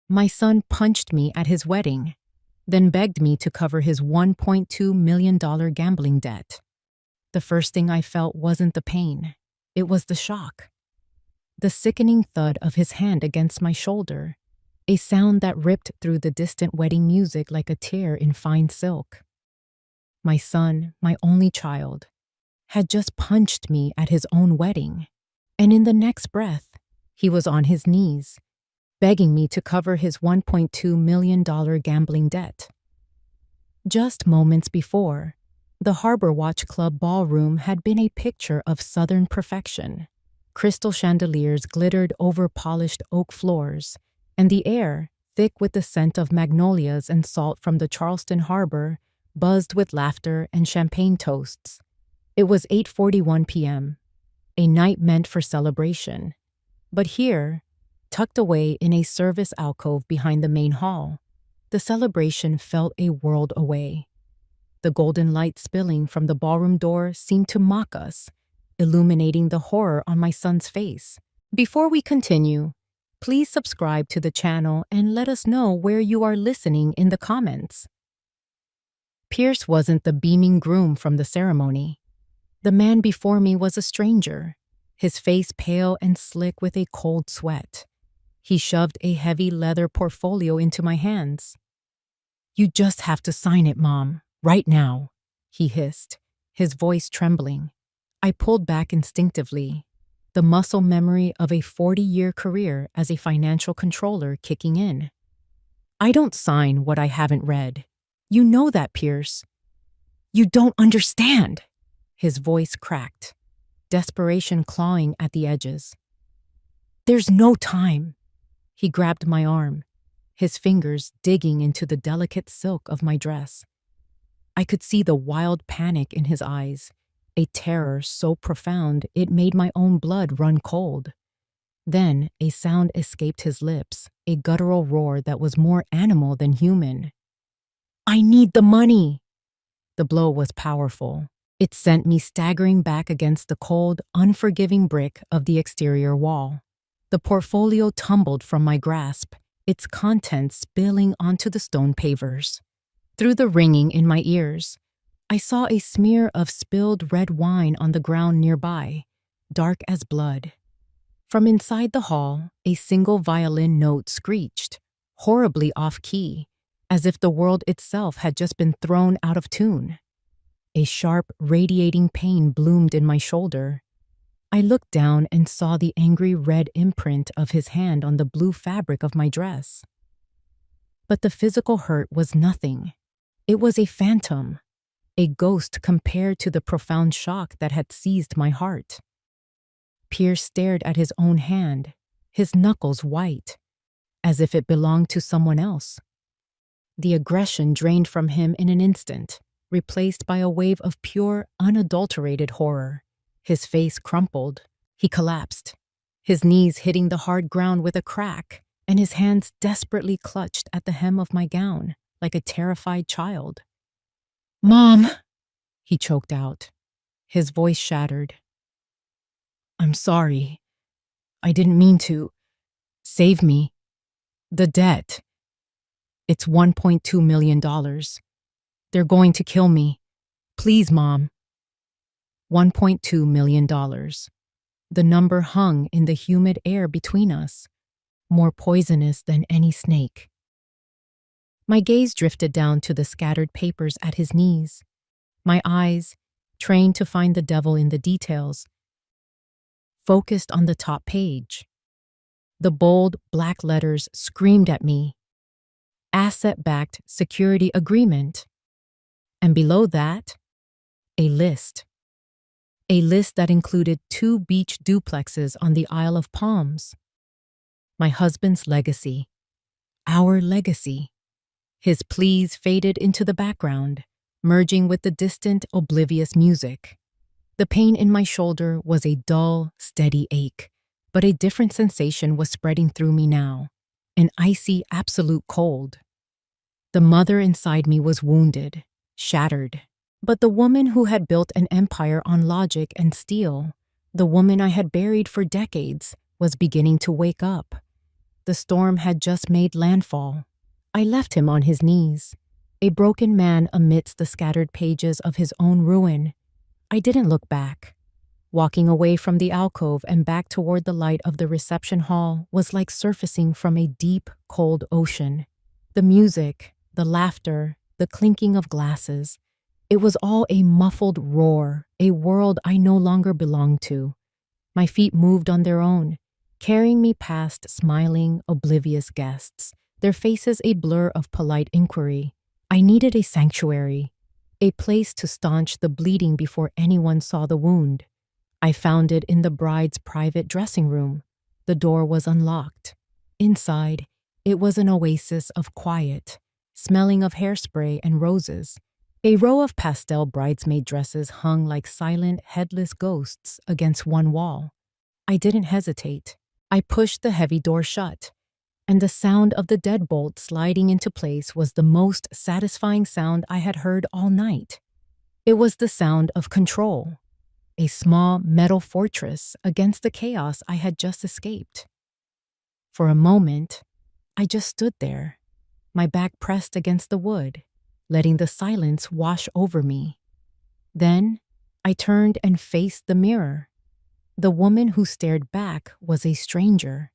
My son punched me at his wedding, then begged me to cover his $1.2 million gambling debt. The first thing I felt wasn't the pain, it was the shock. The sickening thud of his hand against my shoulder, a sound that ripped through the distant wedding music like a tear in fine silk. My son, my only child, had just punched me at his own wedding, and in the next breath, he was on his knees, begging me to cover his $1.2 million gambling debt. Just moments before, the Harbor Watch Club ballroom had been a picture of Southern perfection. Crystal chandeliers glittered over polished oak floors, and the air, thick with the scent of magnolias and salt from the Charleston harbor, buzzed with laughter and champagne toasts. It was 8:41 p.m., a night meant for celebration. But here, tucked away in a service alcove behind the main hall, the celebration felt a world away. The golden light spilling from the ballroom door seemed to mock us, illuminating the horror on my son's face. Before we continue, please subscribe to the channel and let us know where you are listening in the comments. Pierce wasn't the beaming groom from the ceremony. The man before me was a stranger, his face pale and slick with a cold sweat. He shoved a heavy leather portfolio into my hands. "You just have to sign it, Mom, right now," he hissed, his voice trembling. I pulled back instinctively, the muscle memory of a 40-year career as a financial controller kicking in. "I don't sign what I haven't read. You know that, Pierce." "You don't understand." His voice cracked, desperation clawing at the edges. "There's no time." He grabbed my arm, his fingers digging into the delicate silk of my dress. I could see the wild panic in his eyes, a terror so profound it made my own blood run cold. Then a sound escaped his lips, a guttural roar that was more animal than human. "I need the money!" The blow was powerful. It sent me staggering back against the cold, unforgiving brick of the exterior wall. The portfolio tumbled from my grasp, its contents spilling onto the stone pavers. Through the ringing in my ears, I saw a smear of spilled red wine on the ground nearby, dark as blood. From inside the hall, a single violin note screeched, horribly off-key, as if the world itself had just been thrown out of tune. A sharp, radiating pain bloomed in my shoulder. I looked down and saw the angry red imprint of his hand on the blue fabric of my dress. But the physical hurt was nothing. It was a phantom, a ghost compared to the profound shock that had seized my heart. Pierce stared at his own hand, his knuckles white, as if it belonged to someone else. The aggression drained from him in an instant, replaced by a wave of pure, unadulterated horror. His face crumpled. He collapsed, his knees hitting the hard ground with a crack, and his hands desperately clutched at the hem of my gown, like a terrified child. "Mom!" he choked out, his voice shattered. "I'm sorry. I didn't mean to. Save me. The debt. It's $1.2 million. They're going to kill me. Please, Mom." $1.2 million. The number hung in the humid air between us, more poisonous than any snake. My gaze drifted down to the scattered papers at his knees. My eyes, trained to find the devil in the details, focused on the top page. The bold black letters screamed at me. Asset-backed security agreement. And below that, a list. A list that included 2 beach duplexes on the Isle of Palms. My husband's legacy. Our legacy. His pleas faded into the background, merging with the distant, oblivious music. The pain in my shoulder was a dull, steady ache, but a different sensation was spreading through me now, an icy, absolute cold. The mother inside me was wounded, shattered, but the woman who had built an empire on logic and steel, the woman I had buried for decades, was beginning to wake up. the storm had just made landfall. I left him on his knees, a broken man amidst the scattered pages of his own ruin. I didn't look back. Walking away from the alcove and back toward the light of the reception hall was like surfacing from a deep, cold ocean. The music, the laughter, the clinking of glasses, it was all a muffled roar, a world I no longer belonged to. My feet moved on their own, carrying me past smiling, oblivious guests, their faces a blur of polite inquiry. I needed a sanctuary, a place to staunch the bleeding before anyone saw the wound. I found it in the bride's private dressing room. The door was unlocked. Inside, it was an oasis of quiet, smelling of hairspray and roses. A row of pastel bridesmaid dresses hung like silent, headless ghosts against one wall. I didn't hesitate. I pushed the heavy door shut, and the sound of the deadbolt sliding into place was the most satisfying sound I had heard all night. It was the sound of control, a small metal fortress against the chaos I had just escaped. For a moment, I just stood there, my back pressed against the wood, letting the silence wash over me. Then, I turned and faced the mirror. The woman who stared back was a stranger.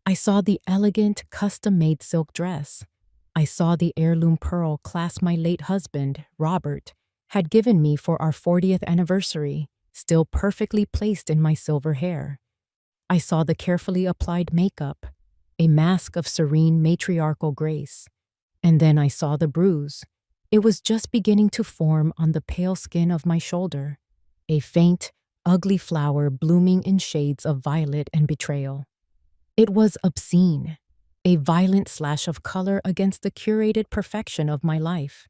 I saw the elegant, custom-made silk dress. I saw the heirloom pearl clasp my late husband, Robert, had given me for our 40th anniversary, still perfectly placed in my silver hair. I saw the carefully applied makeup, a mask of serene matriarchal grace. And then I saw the bruise. It was just beginning to form on the pale skin of my shoulder, a faint, ugly flower blooming in shades of violet and betrayal. It was obscene, a violent slash of color against the curated perfection of my life,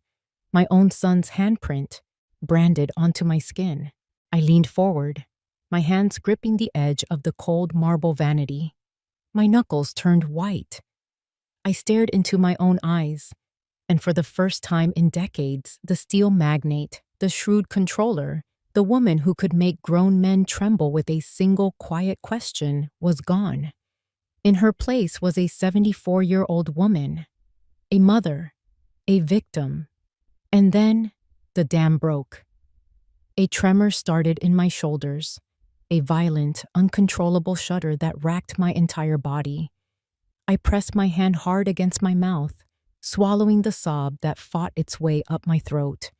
my own son's handprint, branded onto my skin. I leaned forward, my hands gripping the edge of the cold marble vanity. My knuckles turned white. I stared into my own eyes, and for the first time in decades, the steel magnate, the shrewd controller, the woman who could make grown men tremble with a single quiet question, was gone. In her place was a 74-year-old woman, a mother, a victim. And then, the dam broke. A tremor started in my shoulders, a violent, uncontrollable shudder that racked my entire body. I pressed my hand hard against my mouth, swallowing the sob that fought its way up my throat.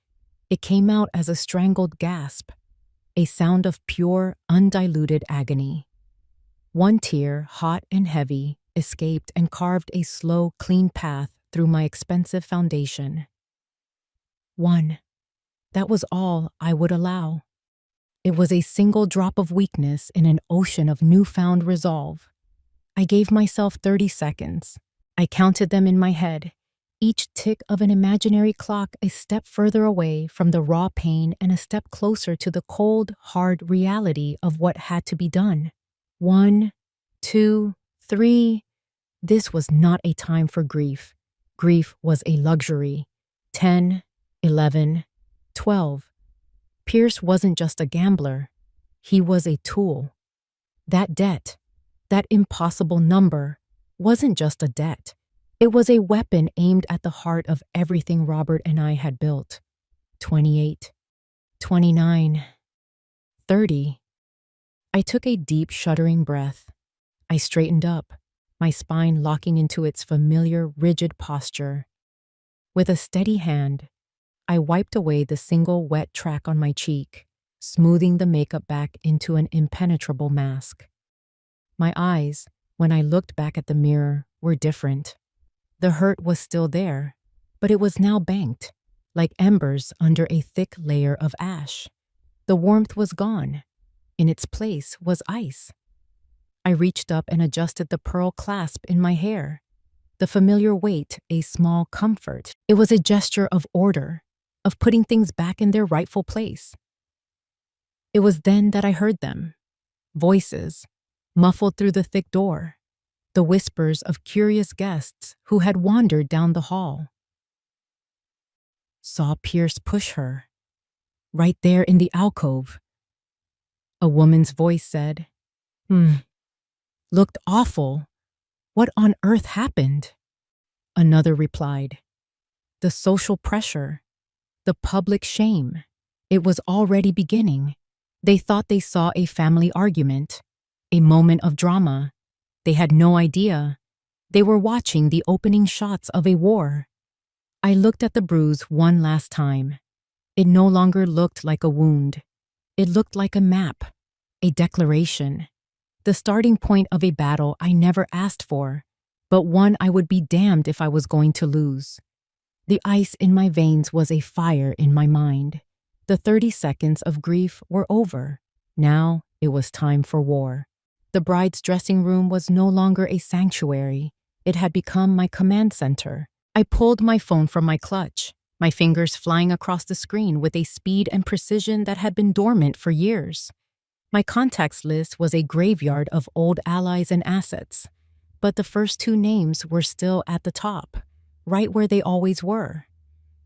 It came out as a strangled gasp, a sound of pure, undiluted agony. One tear, hot and heavy, escaped and carved a slow, clean path through my expensive foundation. One. That was all I would allow. It was a single drop of weakness in an ocean of newfound resolve. I gave myself 30 seconds. I counted them in my head, each tick of an imaginary clock a step further away from the raw pain and a step closer to the cold, hard reality of what had to be done. 1, 2, 3. This was not a time for grief. Grief was a luxury. 10, 11, 12. Pierce wasn't just a gambler. He was a tool. That debt, that impossible number, wasn't just a debt. It was a weapon aimed at the heart of everything Robert and I had built. 28, 29, 30. I took a deep, shuddering breath. I straightened up, my spine locking into its familiar, rigid posture. With a steady hand, I wiped away the single wet track on my cheek, smoothing the makeup back into an impenetrable mask. My eyes, when I looked back at the mirror, were different. The hurt was still there, but it was now banked, like embers under a thick layer of ash. The warmth was gone. In its place was ice. I reached up and adjusted the pearl clasp in my hair. The familiar weight, a small comfort. It was a gesture of order, of putting things back in their rightful place. It was then that I heard them. Voices, muffled through the thick door. The whispers of curious guests who had wandered down the hall. Saw Pierce push her. Right there in the alcove. A woman's voice said, Looked awful. What on earth happened? Another replied, the social pressure, the public shame. It was already beginning. They thought they saw a family argument, a moment of drama. They had no idea. They were watching the opening shots of a war. I looked at the bruise one last time. It no longer looked like a wound. It looked like a map, a declaration, the starting point of a battle I never asked for, but one I would be damned if I was going to lose. The ice in my veins was a fire in my mind. The 30 seconds of grief were over. Now it was time for war. The bride's dressing room was no longer a sanctuary. It had become my command center. I pulled my phone from my clutch, my fingers flying across the screen with a speed and precision that had been dormant for years. My contacts list was a graveyard of old allies and assets, but the first two names were still at the top, right where they always were.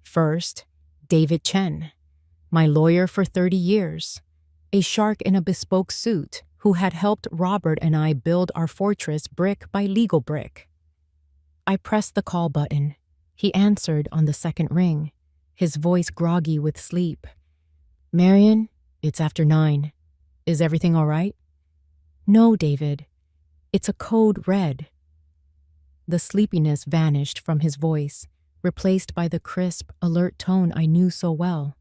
First, David Chen, my lawyer for 30 years, a shark in a bespoke suit who had helped Robert and I build our fortress brick by legal brick. I pressed the call button. He answered on the second ring, his voice groggy with sleep. Marion, it's after 9. Is everything all right? No, David. It's a code red. The sleepiness vanished from his voice, replaced by the crisp, alert tone I knew so well.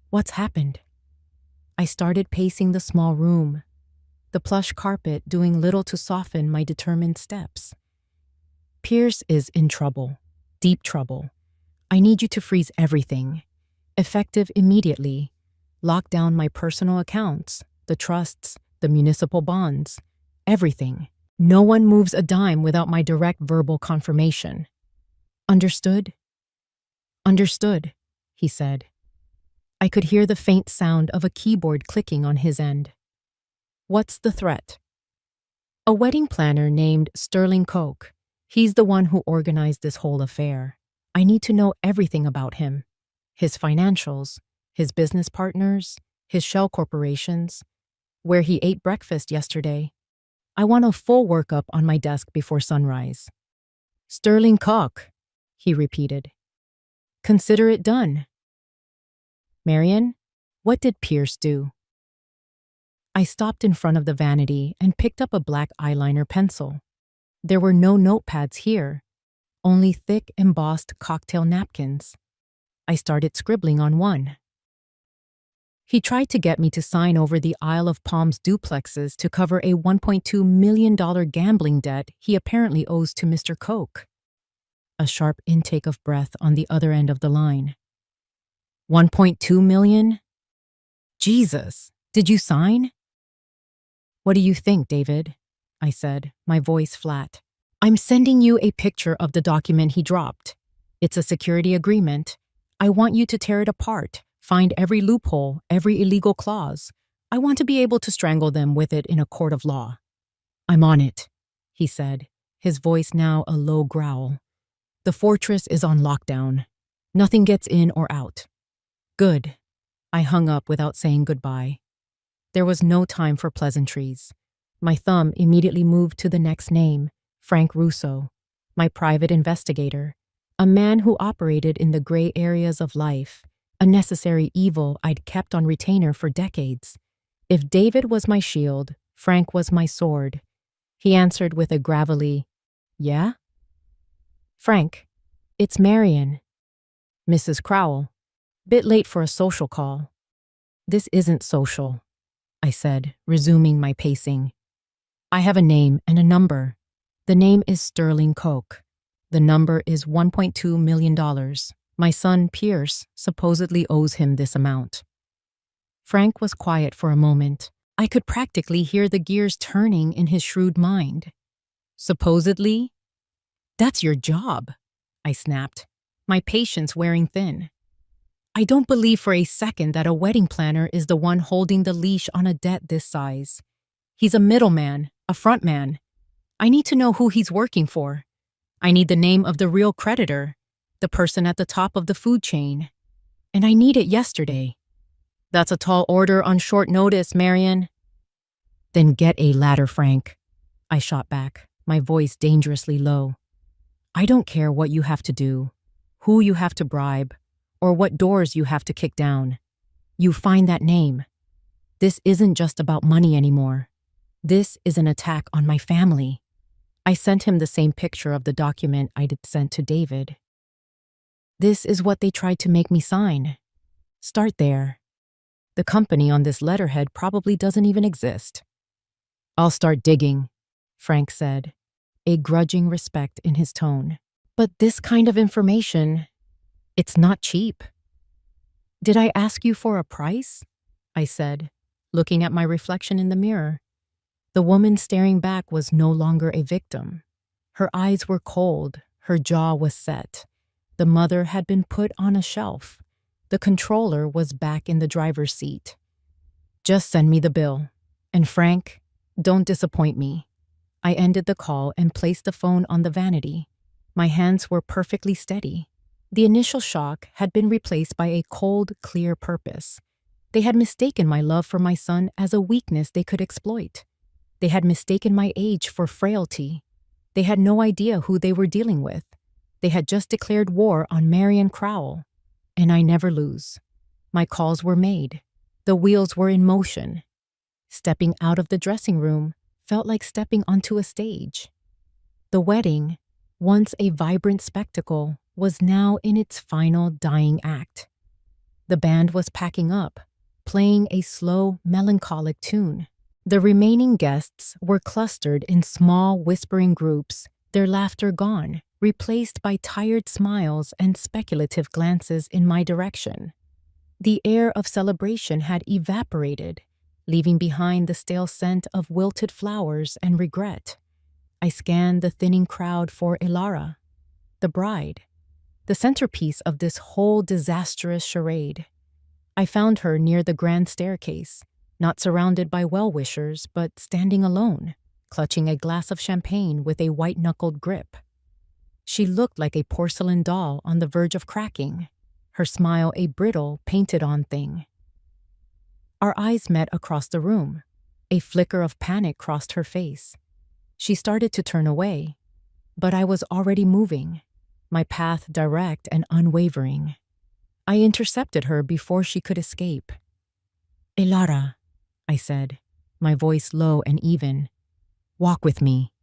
What's happened? I started pacing the small room, the plush carpet doing little to soften my determined steps. Pierce is in trouble, deep trouble. I need you to freeze everything. Effective immediately. Lock down my personal accounts, the trusts, the municipal bonds, everything. No one moves a dime without my direct verbal confirmation. Understood? Understood, he said. I could hear the faint sound of a keyboard clicking on his end. What's the threat? A wedding planner named Sterling Koch. He's the one who organized this whole affair. I need to know everything about him. His financials, his business partners, his shell corporations, where he ate breakfast yesterday. I want a full workup on my desk before sunrise. Sterling Koch, he repeated. Consider it done. Marion, what did Pierce do? I stopped in front of the vanity and picked up a black eyeliner pencil. There were no notepads here, only thick embossed cocktail napkins. I started scribbling on one. He tried to get me to sign over the Isle of Palms duplexes to cover a $1.2 million gambling debt he apparently owes to Mr. Koch. A sharp intake of breath on the other end of the line. 1.2 million? Jesus, did you sign? What do you think, David? I said, my voice flat. I'm sending you a picture of the document he dropped. It's a security agreement. I want you to tear it apart, find every loophole, every illegal clause. I want to be able to strangle them with it in a court of law. I'm on it, he said, his voice now a low growl. The fortress is on lockdown. Nothing gets in or out. Good. I hung up without saying goodbye. There was no time for pleasantries. My thumb immediately moved to the next name, Frank Russo, my private investigator, a man who operated in the gray areas of life, a necessary evil I'd kept on retainer for decades. If David was my shield, Frank was my sword. He answered with a gravelly, Yeah? Frank, it's Marion. Mrs. Crowell. Bit late for a social call. This isn't social, I said, resuming my pacing. I have a name and a number. The name is Sterling Koch. The number is $1.2 million. My son, Pierce, supposedly owes him this amount. Frank was quiet for a moment. I could practically hear the gears turning in his shrewd mind. Supposedly? That's your job, I snapped, my patience wearing thin. I don't believe for a second that a wedding planner is the one holding the leash on a debt this size. He's a middleman, a frontman. I need to know who he's working for. I need the name of the real creditor, the person at the top of the food chain. And I need it yesterday. That's a tall order on short notice, Marion. Then get a ladder, Frank, I shot back. my voice dangerously low. I don't care what you have to do, who you have to bribe, or what doors you have to kick down. You find that name. This isn't just about money anymore. This is an attack on my family. I sent him the same picture of the document I'd sent to David. This is what they tried to make me sign. Start there. The company on this letterhead probably doesn't even exist. I'll start digging, Frank said, a grudging respect in his tone. But this kind of information, it's not cheap. Did I ask you for a price? I said, looking at my reflection in the mirror. The woman staring back was no longer a victim. Her eyes were cold, her jaw was set. The mother had been put on a shelf. The controller was back in the driver's seat. Just send me the bill. And Frank, don't disappoint me. I ended the call and placed the phone on the vanity. My hands were perfectly steady. The initial shock had been replaced by a cold, clear purpose. They had mistaken my love for my son as a weakness they could exploit. They had mistaken my age for frailty. They had no idea who they were dealing with. They had just declared war on Marion Crowell. And I never lose. My calls were made. The wheels were in motion. Stepping out of the dressing room felt like stepping onto a stage. The wedding, once a vibrant spectacle, was now in its final dying act. The band was packing up, playing a slow, melancholic tune. The remaining guests were clustered in small, whispering groups, their laughter gone, replaced by tired smiles and speculative glances in my direction. The air of celebration had evaporated, leaving behind the stale scent of wilted flowers and regret. I scanned the thinning crowd for Ilara, the bride, the centerpiece of this whole disastrous charade. I found her near the grand staircase, not surrounded by well-wishers, but standing alone, clutching a glass of champagne with a white-knuckled grip. She looked like a porcelain doll on the verge of cracking, her smile a brittle, painted-on thing. Our eyes met across the room. A flicker of panic crossed her face. She started to turn away, but I was already moving, my path direct and unwavering. I intercepted her before she could escape. "Ilara," I said, my voice low and even. "Walk with me."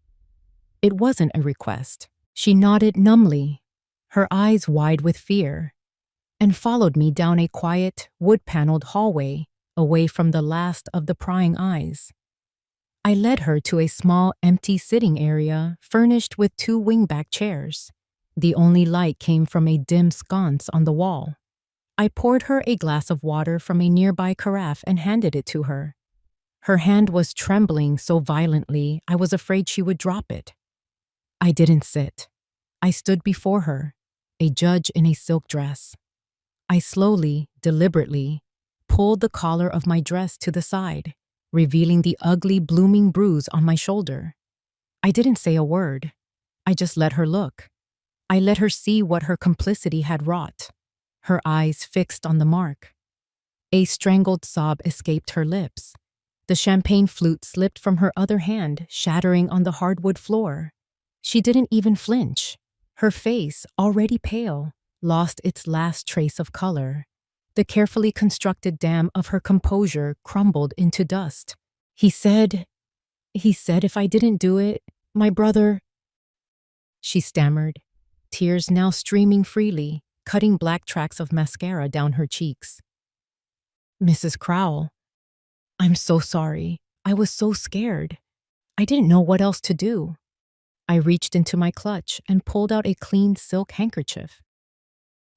It wasn't a request. She nodded numbly, her eyes wide with fear, and followed me down a quiet, wood-paneled hallway away from the last of the prying eyes. I led her to a small, empty sitting area furnished with 2 wingback chairs. The only light came from a dim sconce on the wall. I poured her a glass of water from a nearby carafe and handed it to her. Her hand was trembling so violently I was afraid she would drop it. I didn't sit. I stood before her, a judge in a silk dress. I slowly, deliberately, pulled the collar of my dress to the side, revealing the ugly, blooming bruise on my shoulder. I didn't say a word. I just let her look. I let her see what her complicity had wrought, her eyes fixed on the mark. A strangled sob escaped her lips. The champagne flute slipped from her other hand, shattering on the hardwood floor. She didn't even flinch. Her face, already pale, lost its last trace of color. The carefully constructed dam of her composure crumbled into dust. He said if I didn't do it, my brother—" she stammered, tears now streaming freely, cutting black tracks of mascara down her cheeks. "Mrs. Crowell, I'm so sorry. I was so scared. I didn't know what else to do." I reached into my clutch and pulled out a clean silk handkerchief,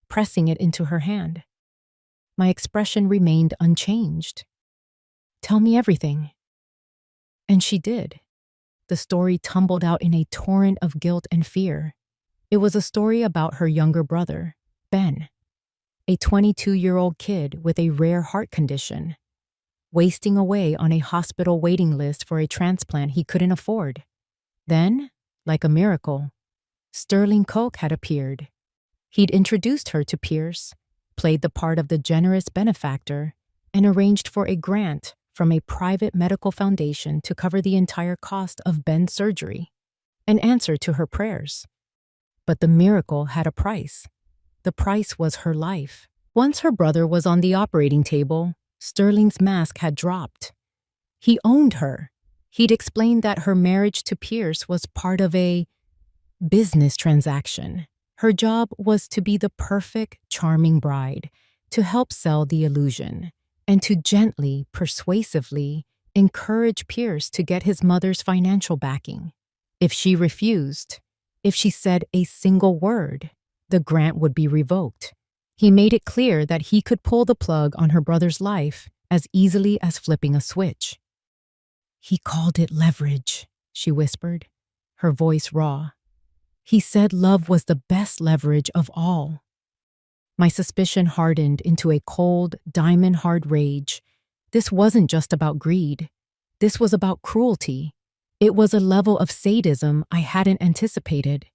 pressing it into her hand. My expression remained unchanged. "Tell me everything." And she did. The story tumbled out in a torrent of guilt and fear. It was a story about her younger brother, Ben, a 22-year-old kid with a rare heart condition, wasting away on a hospital waiting list for a transplant he couldn't afford. Then, like a miracle, Sterling Koch had appeared. He'd introduced her to Pierce, played the part of the generous benefactor, and arranged for a grant from a private medical foundation to cover the entire cost of Ben's surgery. an answer to her prayers. But the miracle had a price. The price was her life. Once her brother was on the operating table, Sterling's mask had dropped. He owned her. He'd explained that her marriage to Pierce was part of a business transaction. Her job was to be the perfect, charming bride, to help sell the illusion, and to gently, persuasively encourage Pierce to get his mother's financial backing. If she refused, if she said a single word, the grant would be revoked. He made it clear that he could pull the plug on her brother's life as easily as flipping a switch. "He called it leverage," she whispered, her voice raw. "He said love was the best leverage of all." My suspicion hardened into a cold, diamond-hard rage. This wasn't just about greed. This was about cruelty. It was a level of sadism I hadn't anticipated.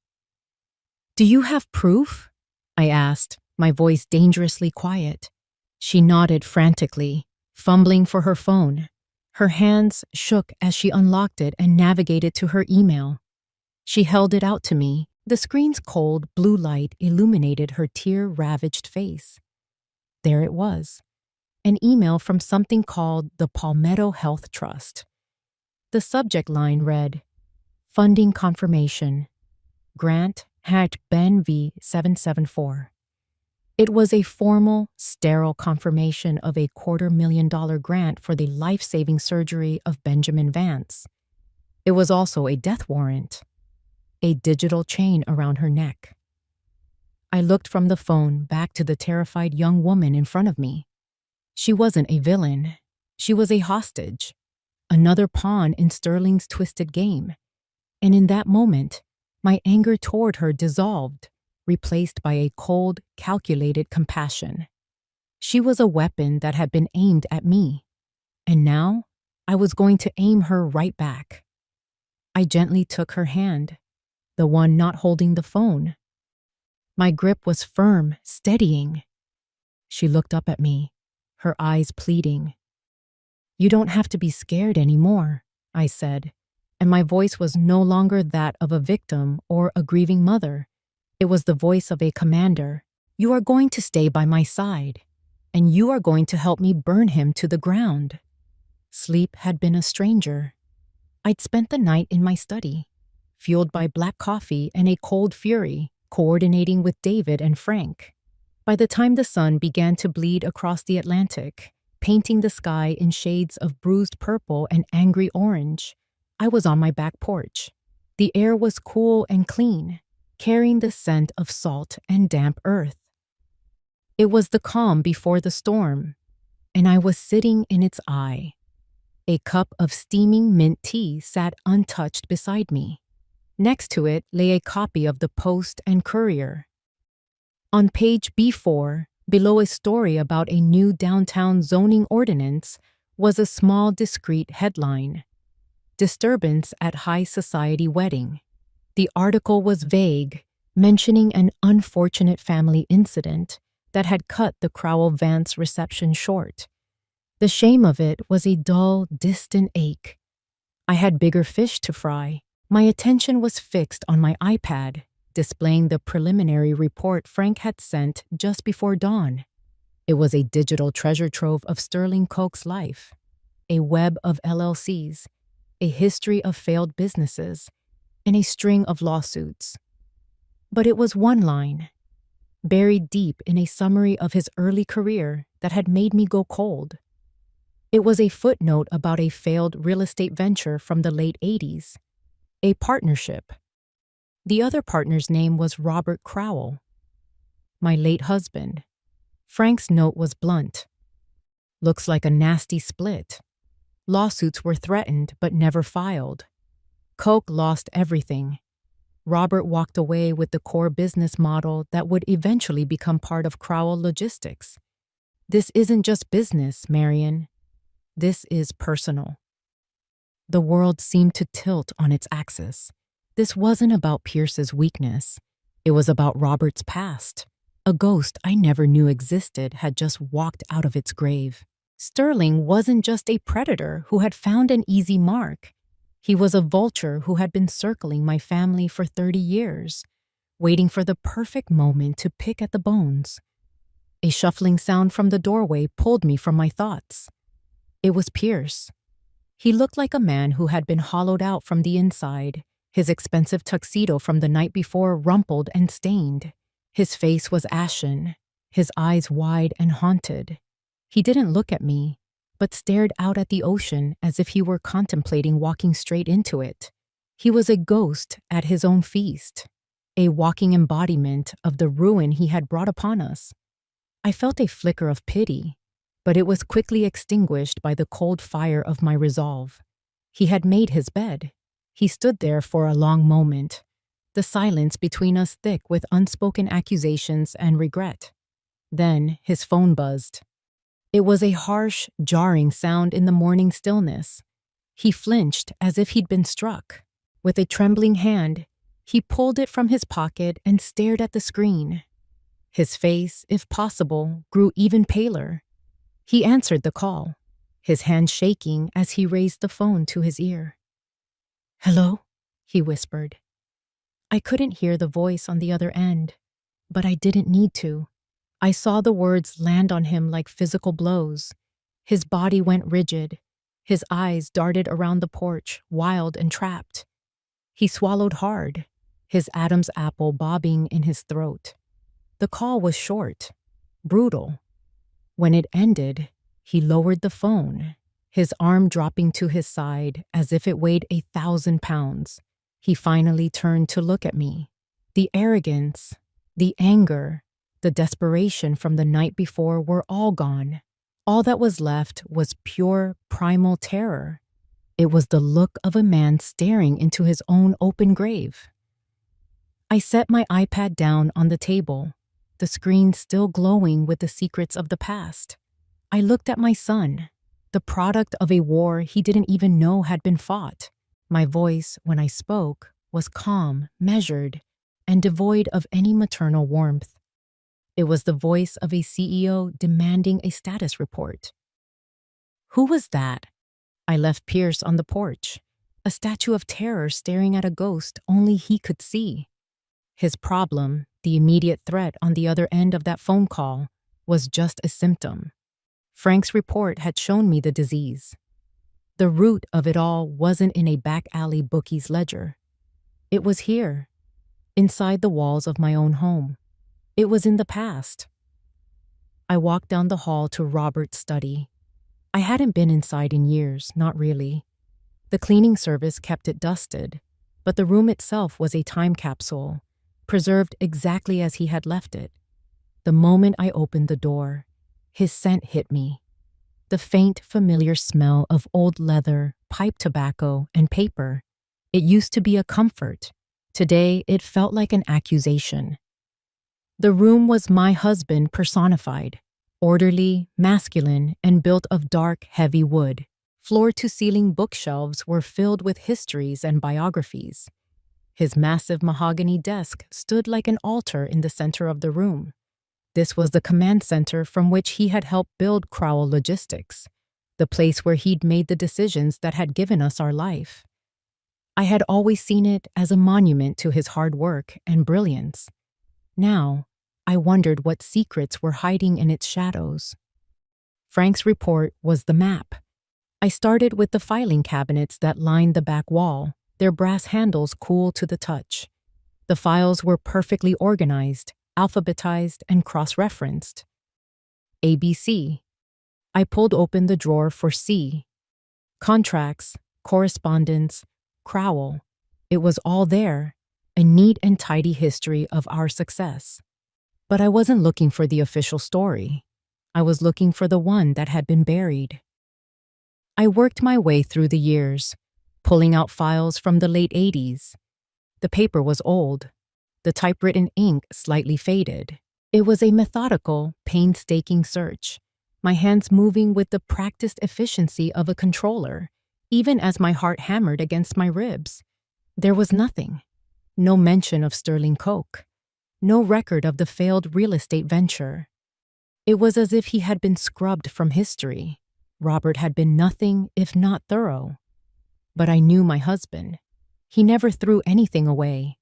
"Do you have proof?" I asked, my voice dangerously quiet. She nodded frantically, fumbling for her phone. Her hands shook as she unlocked it and navigated to her email. She held it out to me. The screen's cold blue light illuminated her tear-ravaged face. There it was, an email from something called the Palmetto Health Trust. The subject line read, "Funding confirmation. Grant Hat Ben V 774." It was a formal, sterile confirmation of a $250,000 grant for the life-saving surgery of Benjamin Vance. It was also a death warrant, a digital chain around her neck. I looked from the phone back to the terrified young woman in front of me. She wasn't a villain. She was a hostage, another pawn in Sterling's twisted game. And in that moment, my anger toward her dissolved, replaced by a cold, calculated compassion. She was a weapon that had been aimed at me, and now I was going to aim her right back. I gently took her hand, the one not holding the phone. My grip was firm, steadying. She looked up at me, her eyes pleading. "You don't have to be scared anymore," I said, and my voice was no longer that of a victim or a grieving mother. It was the voice of a commander. "You are going to stay by my side, and you are going to help me burn him to the ground." Sleep had been a stranger. I'd spent the night in my study, fueled by black coffee and a cold fury, coordinating with David and Frank. By the time the sun began to bleed across the Atlantic, painting the sky in shades of bruised purple and angry orange, I was on my back porch. The air was cool and clean, carrying the scent of salt and damp earth. It was the calm before the storm, and I was sitting in its eye. A cup of steaming mint tea sat untouched beside me. Next to it lay a copy of the Post and Courier. On page B4, below a story about a new downtown zoning ordinance, was a small discreet headline: "Disturbance at High Society Wedding." The article was vague, mentioning an unfortunate family incident that had cut the Crowell-Vance reception short. The shame of it was a dull, distant ache. I had bigger fish to fry. My attention was fixed on my iPad, displaying the preliminary report Frank had sent just before dawn. It was a digital treasure trove of Sterling Koch's life, a web of LLCs, a history of failed businesses, and a string of lawsuits. But it was one line, buried deep in a summary of his early career, that had made me go cold. It was a footnote about a failed real estate venture from the late 80s, a partnership. The other partner's name was Robert Crowell, my late husband. Frank's note was blunt. "Looks like a nasty split. Lawsuits were threatened but never filed. Koch lost everything. Robert walked away with the core business model that would eventually become part of Crowell Logistics. This isn't just business, Marion. This is personal." The world seemed to tilt on its axis. This wasn't about Pierce's weakness. It was about Robert's past. A ghost I never knew existed had just walked out of its grave. Sterling wasn't just a predator who had found an easy mark. He was a vulture who had been circling my family for 30 years, waiting for the perfect moment to pick at the bones. A shuffling sound from the doorway pulled me from my thoughts. It was Pierce. He looked like a man who had been hollowed out from the inside, his expensive tuxedo from the night before rumpled and stained. His face was ashen, his eyes wide and haunted. He didn't look at me, but stared out at the ocean as if he were contemplating walking straight into it. He was a ghost at his own feast, a walking embodiment of the ruin he had brought upon us. I felt a flicker of pity, but it was quickly extinguished by the cold fire of my resolve. He had made his bed. He stood there for a long moment, the silence between us thick with unspoken accusations and regret. Then his phone buzzed. It was a harsh, jarring sound in the morning stillness. He flinched as if he'd been struck. With a trembling hand, he pulled it from his pocket and stared at the screen. His face, if possible, grew even paler. He answered the call, his hand shaking as he raised the phone to his ear. "Hello?" he whispered. I couldn't hear the voice on the other end, but I didn't need to. I saw the words land on him like physical blows. His body went rigid. His eyes darted around the porch, wild and trapped. He swallowed hard, his Adam's apple bobbing in his throat. The call was short, brutal. When it ended, he lowered the phone, his arm dropping to his side as if it weighed 1,000 pounds. He finally turned to look at me. The arrogance, the anger, the desperation from the night before were all gone. All that was left was pure, primal terror. It was the look of a man staring into his own open grave. I set my iPad down on the table, the screen still glowing with the secrets of the past. I looked at my son, the product of a war he didn't even know had been fought. My voice, when I spoke, was calm, measured, and devoid of any maternal warmth. It was the voice of a CEO demanding a status report. Who was that? I left Pierce on the porch, a statue of terror staring at a ghost only he could see. His problem, the immediate threat on the other end of that phone call, was just a symptom. Frank's report had shown me the disease. The root of it all wasn't in a back alley bookie's ledger. It was here, inside the walls of my own home. It was in the past. I walked down the hall to Robert's study. I hadn't been inside in years, not really. The cleaning service kept it dusted, but the room itself was a time capsule, preserved exactly as he had left it. The moment I opened the door, his scent hit me. The faint, familiar smell of old leather, pipe tobacco, and paper. It used to be a comfort. Today, it felt like an accusation. The room was my husband personified, orderly, masculine, and built of dark, heavy wood. Floor-to-ceiling bookshelves were filled with histories and biographies. His massive mahogany desk stood like an altar in the center of the room. This was the command center from which he had helped build Crowell Logistics, the place where he'd made the decisions that had given us our life. I had always seen it as a monument to his hard work and brilliance. Now, I wondered what secrets were hiding in its shadows. Frank's report was the map. I started with the filing cabinets that lined the back wall, their brass handles cool to the touch. The files were perfectly organized, alphabetized, and cross-referenced. ABC. I pulled open the drawer for C. Contracts, correspondence, Crowell. It was all there, a neat and tidy history of our success. But I wasn't looking for the official story. I was looking for the one that had been buried. I worked my way through the years, pulling out files from the late 80s. The paper was old, the typewritten ink slightly faded. It was a methodical, painstaking search, my hands moving with the practiced efficiency of a controller, even as my heart hammered against my ribs. There was nothing. No mention of Sterling Coke. No record of the failed real estate venture. It was as if he had been scrubbed from history. Robert had been nothing if not thorough. But I knew my husband. He never threw anything away.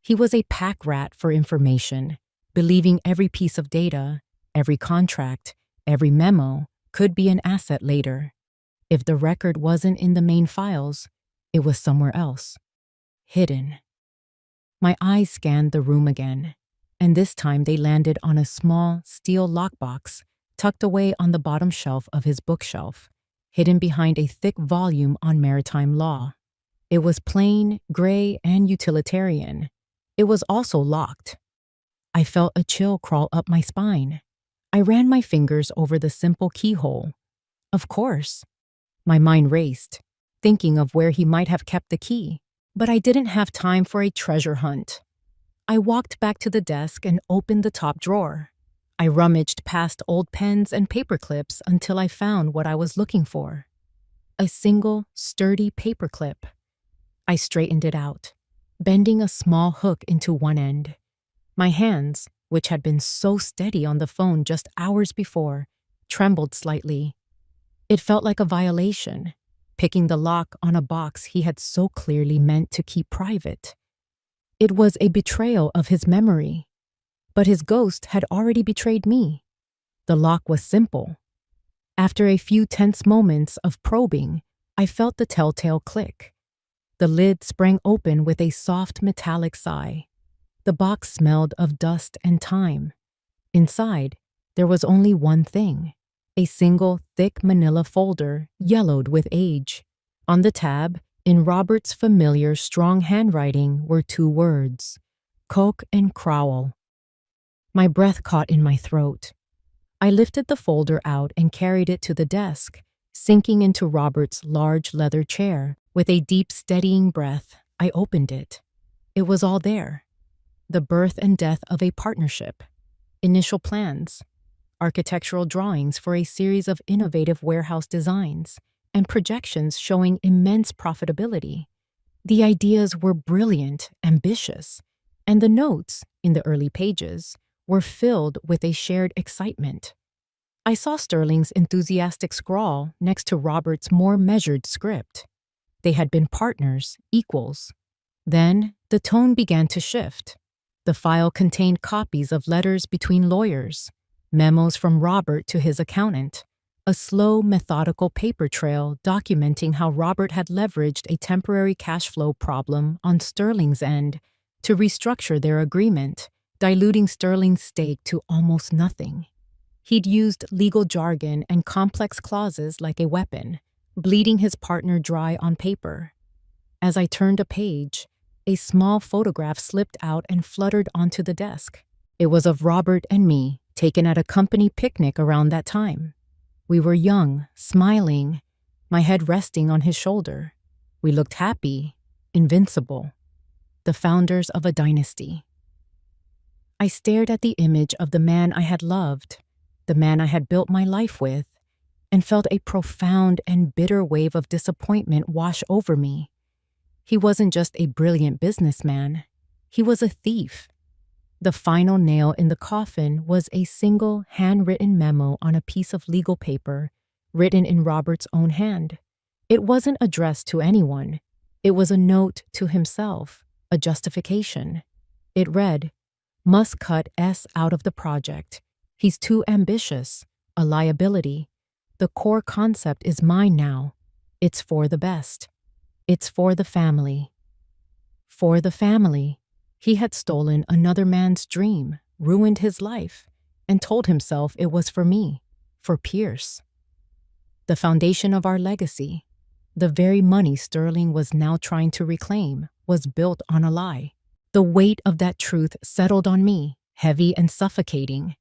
He was a pack rat for information, believing every piece of data, every contract, every memo could be an asset later. If the record wasn't in the main files, it was somewhere else, hidden. My eyes scanned the room again, and this time they landed on a small steel lockbox tucked away on the bottom shelf of his bookshelf, hidden behind a thick volume on maritime law. It was plain, gray, and utilitarian. It was also locked. I felt a chill crawl up my spine. I ran my fingers over the simple keyhole. Of course. My mind raced, thinking of where he might have kept the key. But I didn't have time for a treasure hunt. I walked back to the desk and opened the top drawer. I rummaged past old pens and paper clips until I found what I was looking for. A single, sturdy paper clip. I straightened it out, bending a small hook into one end. My hands, which had been so steady on the phone just hours before, trembled slightly. It felt like a violation, picking the lock on a box he had so clearly meant to keep private. It was a betrayal of his memory. But his ghost had already betrayed me. The lock was simple. After a few tense moments of probing, I felt the telltale click. The lid sprang open with a soft metallic sigh. The box smelled of dust and time. Inside, there was only one thing. A single, thick manila folder, yellowed with age. On the tab, in Robert's familiar, strong handwriting, were two words: Coke and Crowell. My breath caught in my throat. I lifted the folder out and carried it to the desk, sinking into Robert's large leather chair. With a deep, steadying breath, I opened it. It was all there. The birth and death of a partnership. Initial plans. Architectural drawings for a series of innovative warehouse designs, and projections showing immense profitability. The ideas were brilliant, ambitious, and the notes, in the early pages, were filled with a shared excitement. I saw Sterling's enthusiastic scrawl next to Robert's more measured script. They had been partners, equals. Then, the tone began to shift. The file contained copies of letters between lawyers, memos from Robert to his accountant, a slow, methodical paper trail documenting how Robert had leveraged a temporary cash flow problem on Sterling's end to restructure their agreement, diluting Sterling's stake to almost nothing. He'd used legal jargon and complex clauses like a weapon, bleeding his partner dry on paper. As I turned a page, a small photograph slipped out and fluttered onto the desk. It was of Robert and me, taken at a company picnic around that time. We were young, smiling, my head resting on his shoulder. We looked happy, invincible, the founders of a dynasty. I stared at the image of the man I had loved, the man I had built my life with, and felt a profound and bitter wave of disappointment wash over me. He wasn't just a brilliant businessman. He was a thief. The final nail in the coffin was a single handwritten memo on a piece of legal paper, written in Robert's own hand. It wasn't addressed to anyone. It was a note to himself, a justification. It read, "Must cut S out of the project. He's too ambitious, a liability. The core concept is mine now. It's for the best. It's for the family." For the family. He had stolen another man's dream, ruined his life, and told himself it was for me, for Pierce. The foundation of our legacy, the very money Sterling was now trying to reclaim, was built on a lie. The weight of that truth settled on me, heavy and suffocating.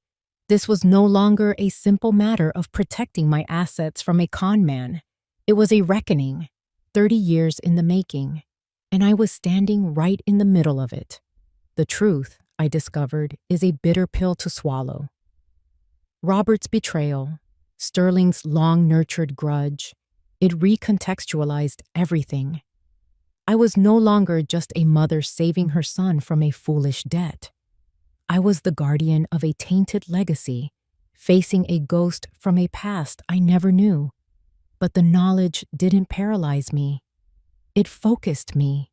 This was no longer a simple matter of protecting my assets from a con man. It was a reckoning, 30 years in the making, and I was standing right in the middle of it. The truth, I discovered, is a bitter pill to swallow. Robert's betrayal, Sterling's long-nurtured grudge, it recontextualized everything. I was no longer just a mother saving her son from a foolish debt. I was the guardian of a tainted legacy, facing a ghost from a past I never knew. But the knowledge didn't paralyze me. It focused me.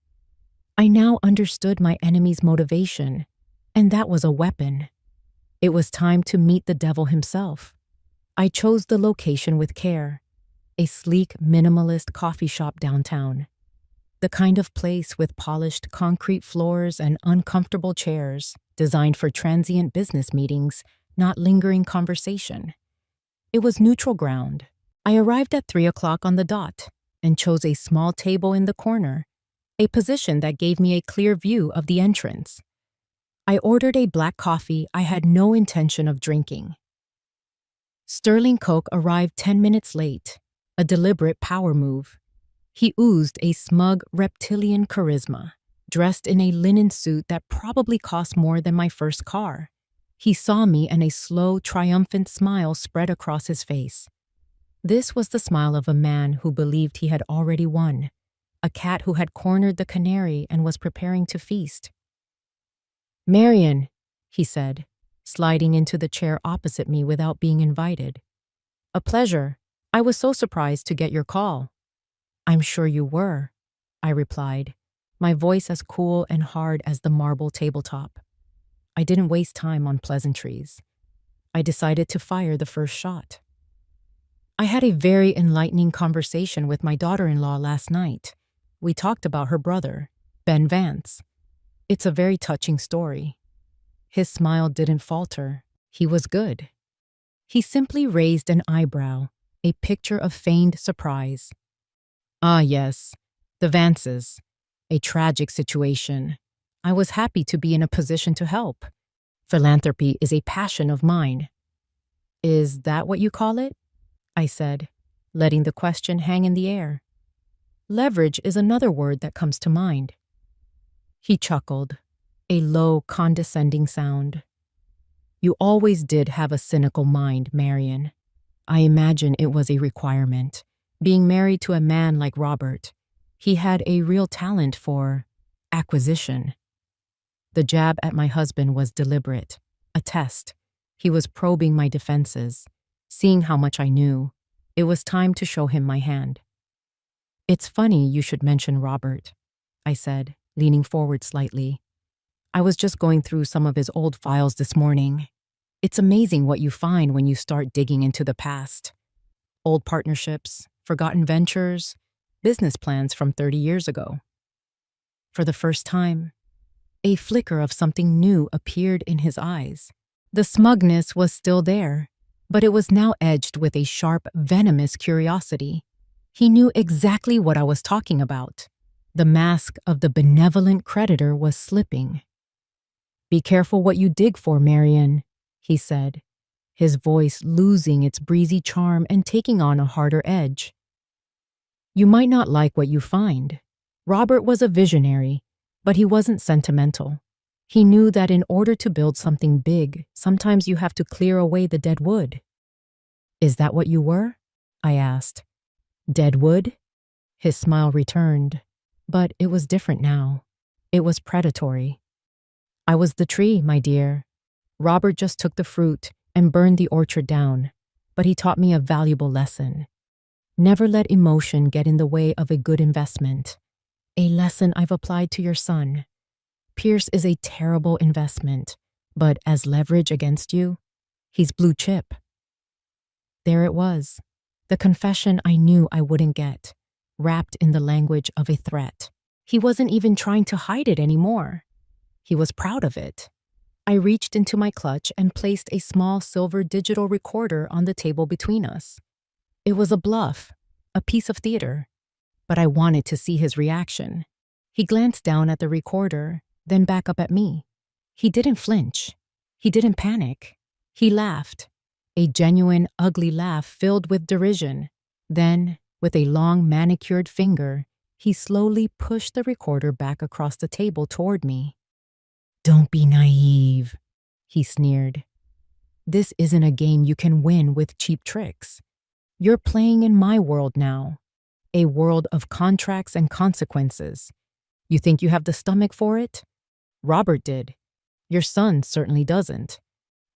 I now understood my enemy's motivation, and that was a weapon. It was time to meet the devil himself. I chose the location with care, a sleek, minimalist coffee shop downtown. The kind of place with polished concrete floors and uncomfortable chairs, designed for transient business meetings, not lingering conversation. It was neutral ground. I arrived at 3 o'clock on the dot and chose a small table in the corner, a position that gave me a clear view of the entrance. I ordered a black coffee I had no intention of drinking. Sterling Coke arrived 10 minutes late, a deliberate power move. He oozed a smug reptilian charisma, dressed in a linen suit that probably cost more than my first car. He saw me and a slow, triumphant smile spread across his face. This was the smile of a man who believed he had already won, a cat who had cornered the canary and was preparing to feast. "Marion," he said, sliding into the chair opposite me without being invited. "A pleasure. I was so surprised to get your call." "I'm sure you were," I replied, my voice as cool and hard as the marble tabletop. I didn't waste time on pleasantries. I decided to fire the first shot. "I had a very enlightening conversation with my daughter-in-law last night. We talked about her brother, Ben Vance. It's a very touching story." His smile didn't falter. He was good. He simply raised an eyebrow, a picture of feigned surprise. "Ah, yes, the Vances. A tragic situation. I was happy to be in a position to help. Philanthropy is a passion of mine." "Is that what you call it?" I said, letting the question hang in the air. "Leverage is another word that comes to mind." He chuckled, a low, condescending sound. "You always did have a cynical mind, Marion. I imagine it was a requirement. Being married to a man like Robert, he had a real talent for acquisition." The jab at my husband was deliberate, a test. He was probing my defenses, seeing how much I knew. It was time to show him my hand. "It's funny you should mention Robert," I said, leaning forward slightly. "I was just going through some of his old files this morning. It's amazing what you find when you start digging into the past. Old partnerships, forgotten ventures, business plans from 30 years ago." For the first time, a flicker of something new appeared in his eyes. The smugness was still there, but it was now edged with a sharp, venomous curiosity. He knew exactly what I was talking about. The mask of the benevolent creditor was slipping. "Be careful what you dig for, Marion," he said, his voice losing its breezy charm and taking on a harder edge. "You might not like what you find." Robert was a visionary, but he wasn't sentimental. He knew that in order to build something big, sometimes you have to clear away the dead wood. "Is that what you were?" I asked. "Dead wood?" His smile returned, but it was different now. It was predatory. "I was the tree, my dear. Robert just took the fruit and burned the orchard down, but he taught me a valuable lesson. Never let emotion get in the way of a good investment. A lesson I've applied to your son. Pierce is a terrible investment, but as leverage against you, he's blue chip." There it was, the confession I knew I wouldn't get, wrapped in the language of a threat. He wasn't even trying to hide it anymore. He was proud of it. I reached into my clutch and placed a small silver digital recorder on the table between us. It was a bluff, a piece of theater, but I wanted to see his reaction. He glanced down at the recorder, then back up at me. He didn't flinch. He didn't panic. He laughed, a genuine, ugly laugh filled with derision. Then, with a long, manicured finger, he slowly pushed the recorder back across the table toward me. "Don't be naive," he sneered. "This isn't a game you can win with cheap tricks. You're playing in my world now, a world of contracts and consequences. You think you have the stomach for it? Robert did. Your son certainly doesn't.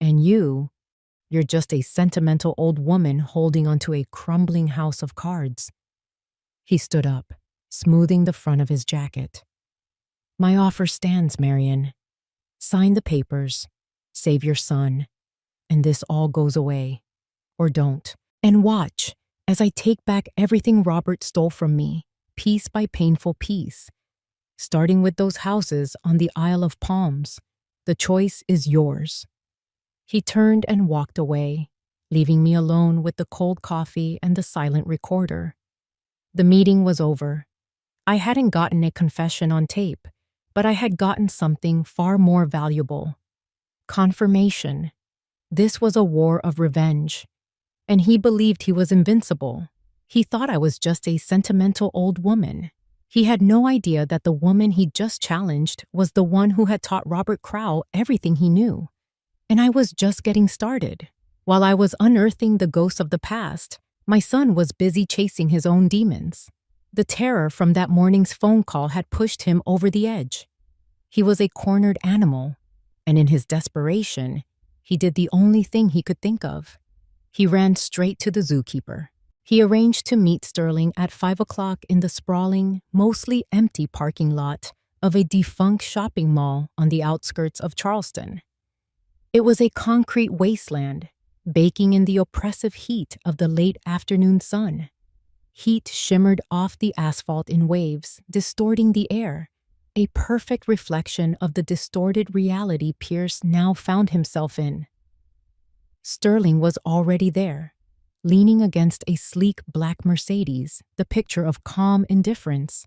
And you're just a sentimental old woman holding onto a crumbling house of cards." He stood up, smoothing the front of his jacket. My offer stands, Marion. Sign the papers, save your son, and this all goes away. Or don't. And watch as I take back everything Robert stole from me, piece by painful piece. Starting with those houses on the Isle of Palms, the choice is yours. He turned and walked away, leaving me alone with the cold coffee and the silent recorder. The meeting was over. I hadn't gotten a confession on tape, but I had gotten something far more valuable. Confirmation. This was a war of revenge. And he believed he was invincible. He thought I was just a sentimental old woman. He had no idea that the woman he'd just challenged was the one who had taught Robert Crowell everything he knew. And I was just getting started. While I was unearthing the ghosts of the past, my son was busy chasing his own demons. The terror from that morning's phone call had pushed him over the edge. He was a cornered animal, and in his desperation, he did the only thing he could think of. He ran straight to the zookeeper. He arranged to meet Sterling at 5 o'clock in the sprawling, mostly empty parking lot of a defunct shopping mall on the outskirts of Charleston. It was a concrete wasteland, baking in the oppressive heat of the late afternoon sun. Heat shimmered off the asphalt in waves, distorting the air, a perfect reflection of the distorted reality Pierce now found himself in. Sterling was already there, leaning against a sleek black Mercedes, the picture of calm indifference.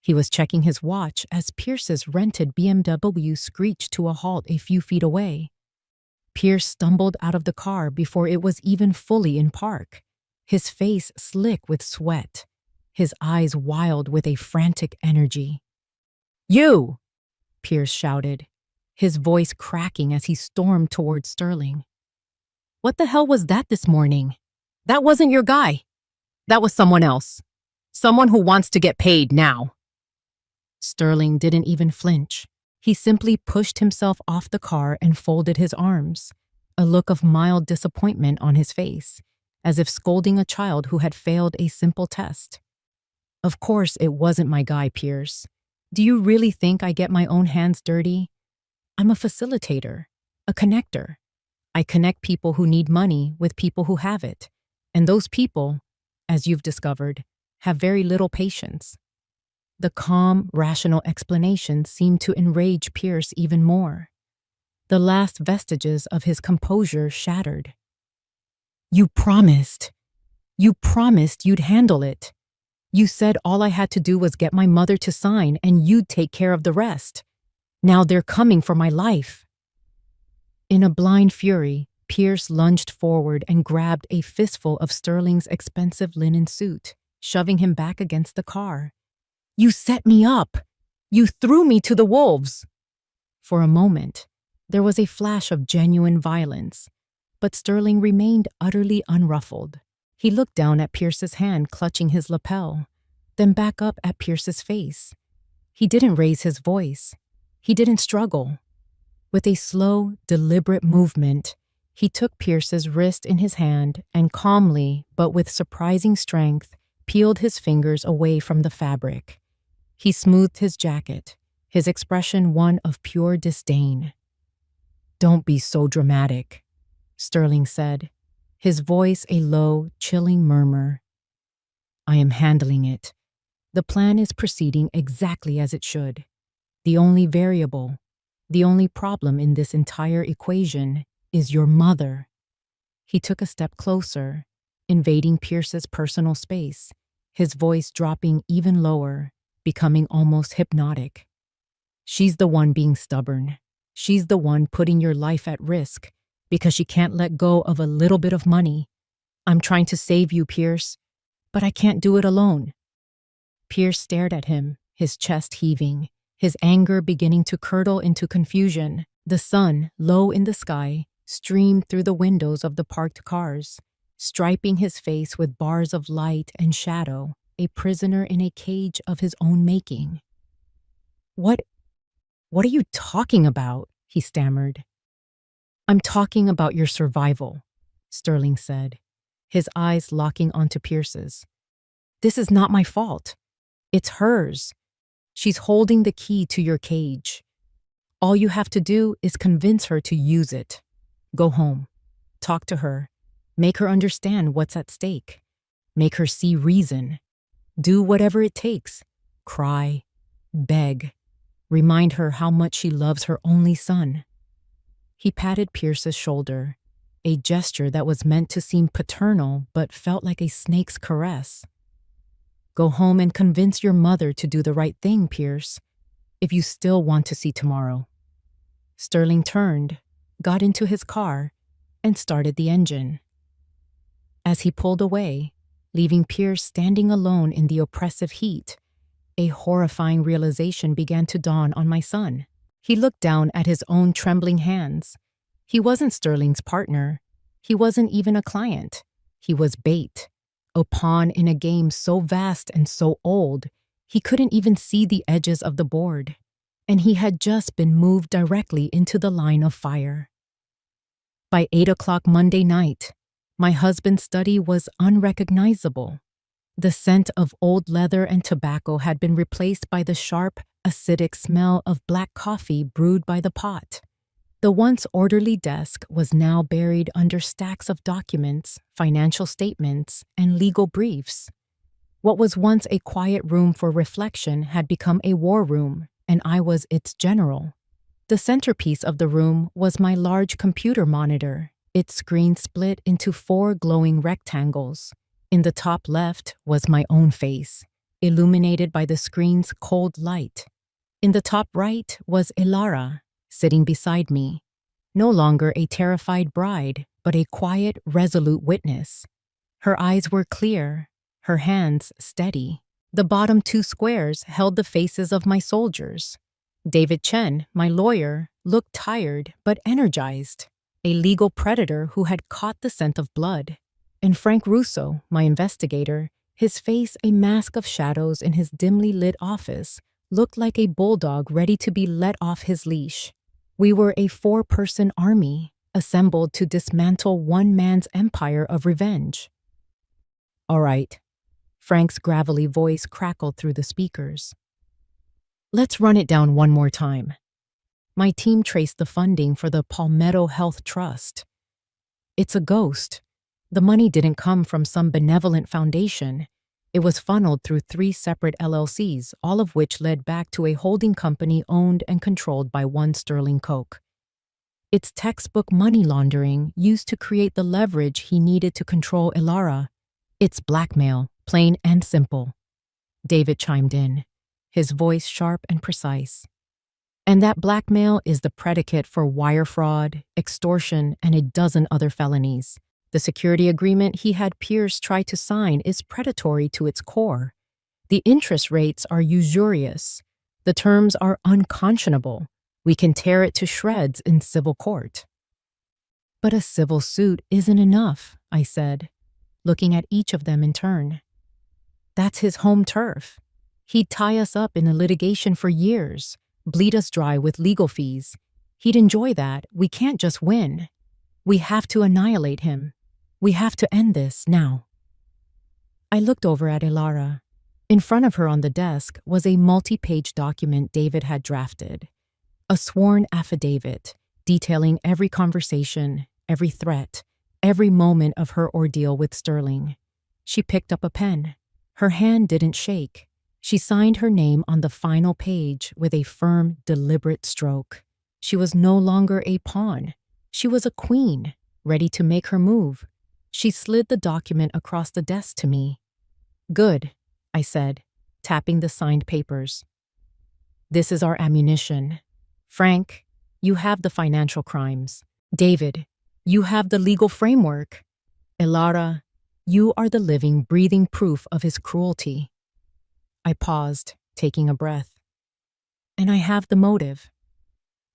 He was checking his watch as Pierce's rented BMW screeched to a halt a few feet away. Pierce stumbled out of the car before it was even fully in park, his face slick with sweat, his eyes wild with a frantic energy. "You!" Pierce shouted, his voice cracking as he stormed toward Sterling. "What the hell was that this morning? That wasn't your guy. That was someone else. Someone who wants to get paid now." Sterling didn't even flinch. He simply pushed himself off the car and folded his arms, a look of mild disappointment on his face, as if scolding a child who had failed a simple test. "Of course it wasn't my guy, Pierce. Do you really think I get my own hands dirty? I'm a facilitator, a connector. I connect people who need money with people who have it. And those people, as you've discovered, have very little patience." The calm, rational explanation seemed to enrage Pierce even more. The last vestiges of his composure shattered. You promised you'd handle it. You said all I had to do was get my mother to sign and you'd take care of the rest. Now they're coming for my life." In a blind fury, Pierce lunged forward and grabbed a fistful of Sterling's expensive linen suit, shoving him back against the car. "You set me up! You threw me to the wolves!" For a moment, there was a flash of genuine violence, but Sterling remained utterly unruffled. He looked down at Pierce's hand clutching his lapel, then back up at Pierce's face. He didn't raise his voice. He didn't struggle. With a slow, deliberate movement, he took Pierce's wrist in his hand and calmly, but with surprising strength, peeled his fingers away from the fabric. He smoothed his jacket, his expression one of pure disdain. "Don't be so dramatic," Sterling said, his voice a low, chilling murmur. "I am handling it. The plan is proceeding exactly as it should. The only variable, the only problem in this entire equation is your mother." He took a step closer, invading Pierce's personal space, his voice dropping even lower, becoming almost hypnotic. "She's the one being stubborn. She's the one putting your life at risk because she can't let go of a little bit of money. I'm trying to save you, Pierce, but I can't do it alone." Pierce stared at him, his chest heaving, his anger beginning to curdle into confusion. The sun, low in the sky, streamed through the windows of the parked cars, striping his face with bars of light and shadow, a prisoner in a cage of his own making. What are you talking about?" he stammered. "I'm talking about your survival," Sterling said, his eyes locking onto Pierce's. "This is not my fault. It's hers. She's holding the key to your cage. All you have to do is convince her to use it. Go home. Talk to her. Make her understand what's at stake. Make her see reason. Do whatever it takes. Cry. Beg. Remind her how much she loves her only son. He patted Pierce's shoulder, a gesture that was meant to seem paternal but felt like a snake's caress. Go home and convince your mother to do the right thing, Pierce, if you still want to see tomorrow. Sterling turned, got into his car, and started the engine. As he pulled away, leaving Pierce standing alone in the oppressive heat, a horrifying realization began to dawn on my son. He looked down at his own trembling hands. He wasn't Sterling's partner. He wasn't even a client. He was bait, a pawn in a game so vast and so old, he couldn't even see the edges of the board. And he had just been moved directly into the line of fire. By 8 o'clock Monday night, my husband's study was unrecognizable. The scent of old leather and tobacco had been replaced by the sharp, acidic smell of black coffee brewed by the pot. The once orderly desk was now buried under stacks of documents, financial statements, and legal briefs. What was once a quiet room for reflection had become a war room, and I was its general. The centerpiece of the room was my large computer monitor, its screen split into 4 glowing rectangles. In the top left was my own face, illuminated by the screen's cold light. In the top right was Elara, sitting beside me, no longer a terrified bride, but a quiet, resolute witness. Her eyes were clear, her hands steady. The bottom 2 squares held the faces of my soldiers. David Chen, my lawyer, looked tired but energized, a legal predator who had caught the scent of blood. And Frank Russo, my investigator, his face a mask of shadows in his dimly lit office, looked like a bulldog ready to be let off his leash. We were a 4-person army, assembled to dismantle one man's empire of revenge. All right, Frank's gravelly voice crackled through the speakers. Let's run it down one more time. My team traced the funding for the Palmetto Health Trust. It's a ghost. The money didn't come from some benevolent foundation. It was funneled through 3 separate LLCs, all of which led back to a holding company owned and controlled by one Sterling Koch. It's textbook money laundering used to create the leverage he needed to control Elara. It's blackmail, plain and simple. David chimed in, his voice sharp and precise. And that blackmail is the predicate for wire fraud, extortion, and a dozen other felonies. The security agreement he had Pierce try to sign is predatory to its core. The interest rates are usurious. The terms are unconscionable. We can tear it to shreds in civil court. But a civil suit isn't enough, I said, looking at each of them in turn. That's his home turf. He'd tie us up in a litigation for years, bleed us dry with legal fees. He'd enjoy that. We can't just win. We have to annihilate him. We have to end this now. I looked over at Elara. In front of her on the desk was a multi-page document David had drafted. A sworn affidavit detailing every conversation, every threat, every moment of her ordeal with Sterling. She picked up a pen. Her hand didn't shake. She signed her name on the final page with a firm, deliberate stroke. She was no longer a pawn. She was a queen, ready to make her move. She slid the document across the desk to me. Good, I said, tapping the signed papers. This is our ammunition. Frank, you have the financial crimes. David, you have the legal framework. Elara, you are the living, breathing proof of his cruelty. I paused, taking a breath. And I have the motive.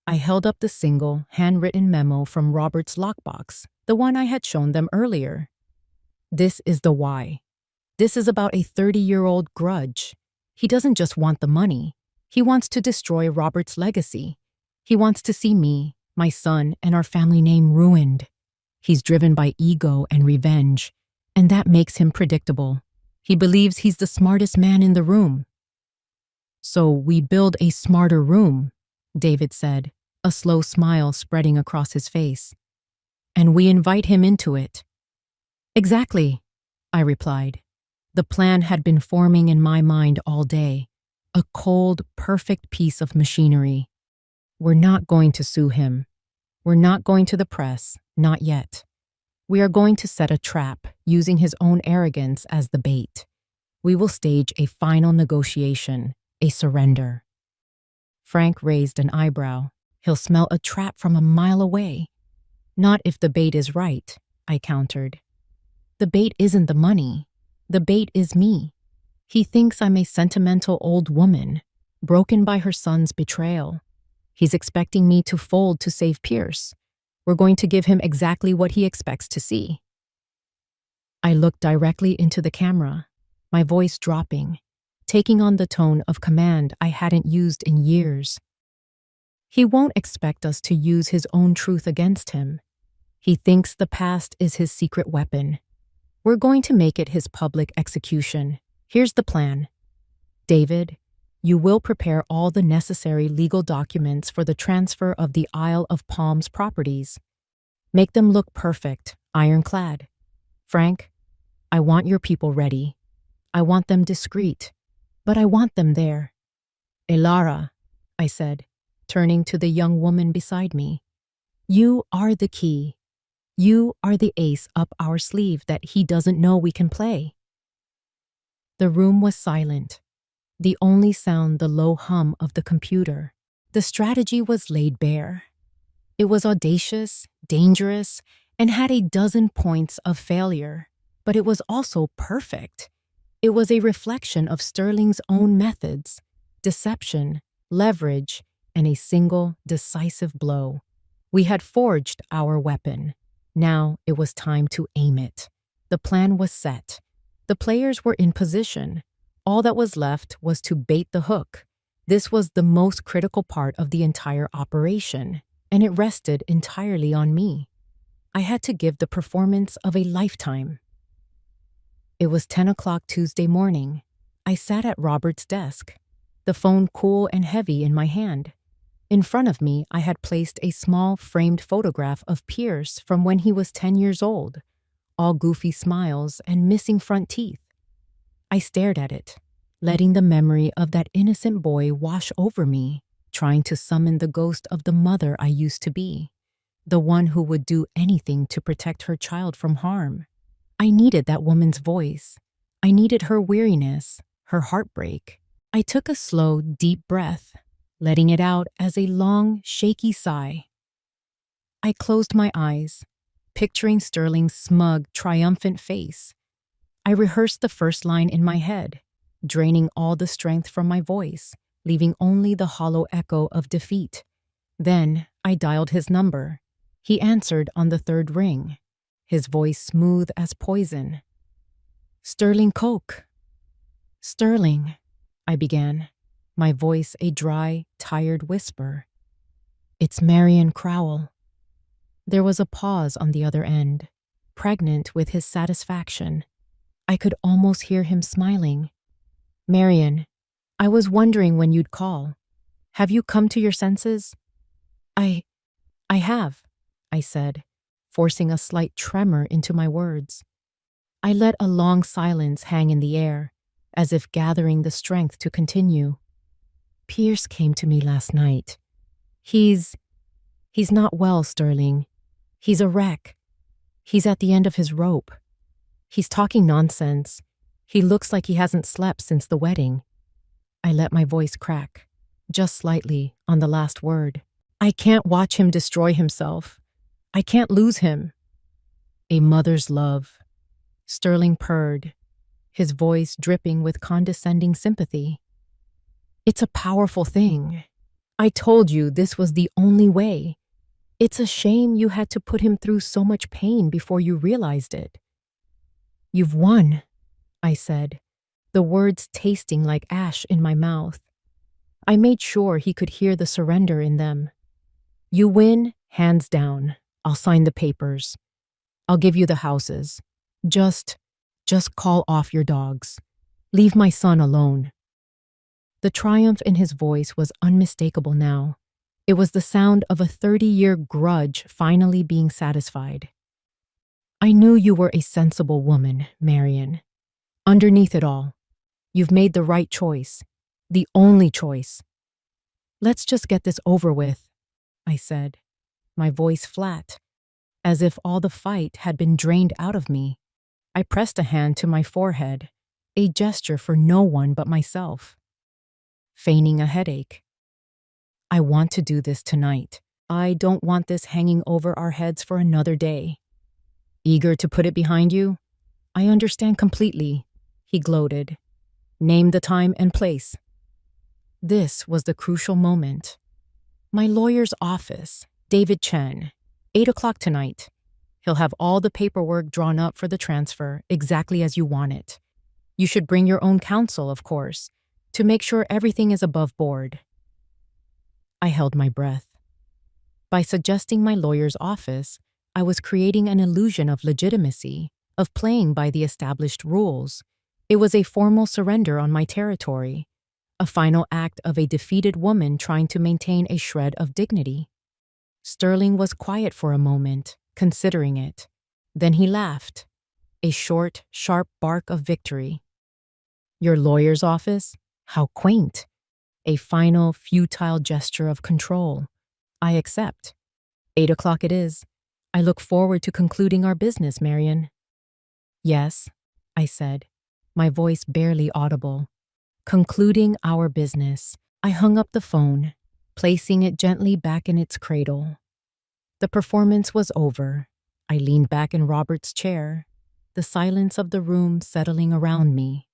I held up the single, handwritten memo from Robert's lockbox, the one I had shown them earlier. This is the why. This is about a 30-year-old grudge. He doesn't just want the money. He wants to destroy Robert's legacy. He wants to see me, my son, and our family name ruined. He's driven by ego and revenge, and that makes him predictable. He believes he's the smartest man in the room. So we build a smarter room, David said, a slow smile spreading across his face. And we invite him into it. Exactly, I replied. The plan had been forming in my mind all day. A cold, perfect piece of machinery. We're not going to sue him. We're not going to the press, not yet. We are going to set a trap, using his own arrogance as the bait. We will stage a final negotiation, a surrender. Frank raised an eyebrow. He'll smell a trap from a mile away. Not if the bait is right, I countered. The bait isn't the money. The bait is me. He thinks I'm a sentimental old woman, broken by her son's betrayal. He's expecting me to fold to save Pierce. We're going to give him exactly what he expects to see. I looked directly into the camera, my voice dropping, taking on the tone of command I hadn't used in years. He won't expect us to use his own truth against him. He thinks the past is his secret weapon. We're going to make it his public execution. Here's the plan. David, you will prepare all the necessary legal documents for the transfer of the Isle of Palms properties. Make them look perfect, ironclad. Frank, I want your people ready. I want them discreet, but I want them there. Elara, I said, turning to the young woman beside me. You are the key. You are the ace up our sleeve that he doesn't know we can play. The room was silent. The only sound the low hum of the computer. The strategy was laid bare. It was audacious, dangerous, and had a dozen points of failure. But it was also perfect. It was a reflection of Sterling's own methods, deception, leverage, and a single decisive blow. We had forged our weapon. Now it was time to aim it. The plan was set. The players were in position. All that was left was to bait the hook. This was the most critical part of the entire operation, and it rested entirely on me. I had to give the performance of a lifetime. It was 10 o'clock Tuesday morning. I sat at Robert's desk, the phone cool and heavy in my hand. In front of me, I had placed a small framed photograph of Pierce from when he was 10 years old, all goofy smiles and missing front teeth. I stared at it, letting the memory of that innocent boy wash over me, trying to summon the ghost of the mother I used to be, the one who would do anything to protect her child from harm. I needed that woman's voice. I needed her weariness, her heartbreak. I took a slow, deep breath, letting it out as a long, shaky sigh. I closed my eyes, picturing Sterling's smug, triumphant face. I rehearsed the first line in my head, draining all the strength from my voice, leaving only the hollow echo of defeat. Then I dialed his number. He answered on the third ring, his voice smooth as poison. Sterling Coke. Sterling, I began, my voice a dry, tired whisper. It's Marion Crowell. There was a pause on the other end, pregnant with his satisfaction. I could almost hear him smiling. Marion, I was wondering when you'd call. Have you come to your senses? I have, I said, forcing a slight tremor into my words. I let a long silence hang in the air, as if gathering the strength to continue. Pierce came to me last night. He's not well, Sterling. He's a wreck. He's at the end of his rope. He's talking nonsense. He looks like he hasn't slept since the wedding. I let my voice crack, just slightly, on the last word. I can't watch him destroy himself. I can't lose him. A mother's love. Sterling purred, his voice dripping with condescending sympathy. It's a powerful thing. I told you this was the only way. It's a shame you had to put him through so much pain before you realized it. You've won, I said, the words tasting like ash in my mouth. I made sure he could hear the surrender in them. You win, hands down. I'll sign the papers. I'll give you the houses. Just call off your dogs. Leave my son alone. The triumph in his voice was unmistakable now. It was the sound of a 30-year grudge finally being satisfied. I knew you were a sensible woman, Marion. Underneath it all, you've made the right choice. The only choice. Let's just get this over with, I said, my voice flat, as if all the fight had been drained out of me. I pressed a hand to my forehead, a gesture for no one but myself. Feigning a headache. I want to do this tonight. I don't want this hanging over our heads for another day. Eager to put it behind you? I understand completely, he gloated. Name the time and place. This was the crucial moment. My lawyer's office, David Chen, 8 o'clock tonight. He'll have all the paperwork drawn up for the transfer exactly as you want it. You should bring your own counsel, of course, to make sure everything is above board. I held my breath. By suggesting my lawyer's office, I was creating an illusion of legitimacy, of playing by the established rules. It was a formal surrender on my territory, a final act of a defeated woman trying to maintain a shred of dignity. Sterling was quiet for a moment, considering it. Then he laughed, a short, sharp bark of victory. Your lawyer's office? How quaint. A final, futile gesture of control. I accept. 8 o'clock it is. I look forward to concluding our business, Marion. Yes, I said, my voice barely audible. Concluding our business. I hung up the phone, placing it gently back in its cradle. The performance was over. I leaned back in Robert's chair, the silence of the room settling around me.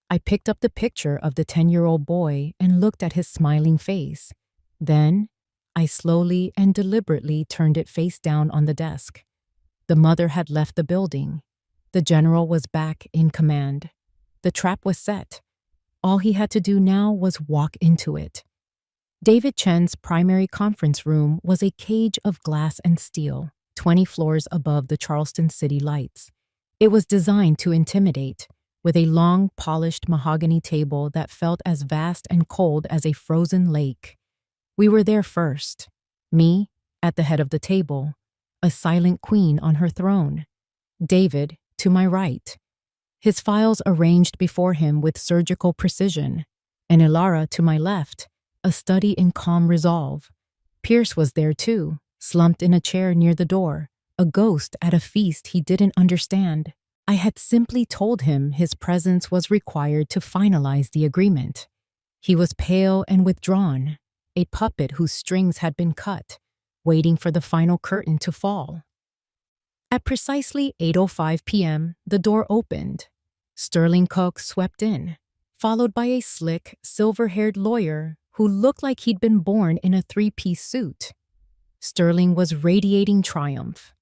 I picked up the picture of the 10-year-old boy and looked at his smiling face. Then, I slowly and deliberately turned it face down on the desk. The mother had left the building. The general was back in command. The trap was set. All he had to do now was walk into it. David Chen's primary conference room was a cage of glass and steel, 20 floors above the Charleston city lights. It was designed to intimidate, with a long, polished mahogany table that felt as vast and cold as a frozen lake. We were there first. Me, at the head of the table, a silent queen on her throne. David, to my right, his files arranged before him with surgical precision, and Ilara to my left, a study in calm resolve. Pierce was there too, slumped in a chair near the door, a ghost at a feast he didn't understand. I had simply told him his presence was required to finalize the agreement. He was pale and withdrawn, a puppet whose strings had been cut, waiting for the final curtain to fall. At precisely 8:05 p.m., the door opened. Sterling Cook swept in, followed by a slick, silver-haired lawyer who looked like he'd been born in a three-piece suit. Sterling was radiating triumph.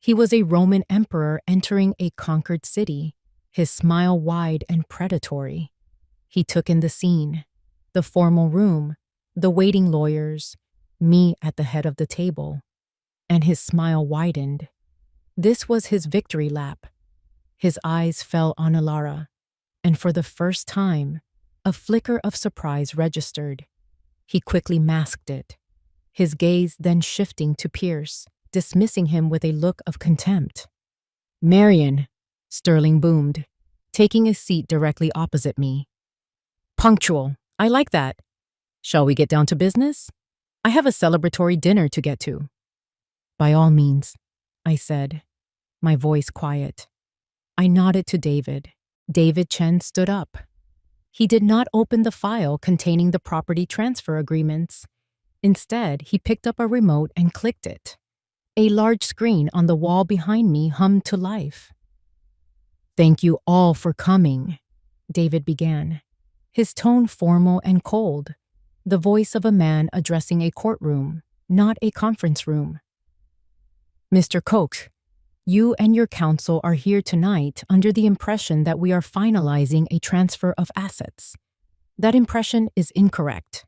He was a Roman emperor entering a conquered city, his smile wide and predatory. He took in the scene, the formal room, the waiting lawyers, me at the head of the table, and his smile widened. This was his victory lap. His eyes fell on Ilara, and for the first time, a flicker of surprise registered. He quickly masked it, his gaze then shifting to Pierce, dismissing him with a look of contempt. Marion, Sterling boomed, taking a seat directly opposite me. Punctual, I like that. Shall we get down to business? I have a celebratory dinner to get to. By all means, I said, my voice quiet. I nodded to David. David Chen stood up. He did not open the file containing the property transfer agreements. Instead, he picked up a remote and clicked it. A large screen on the wall behind me hummed to life. Thank you all for coming, David began, his tone formal and cold, the voice of a man addressing a courtroom, not a conference room. Mr. Cook, you and your counsel are here tonight under the impression that we are finalizing a transfer of assets. That impression is incorrect.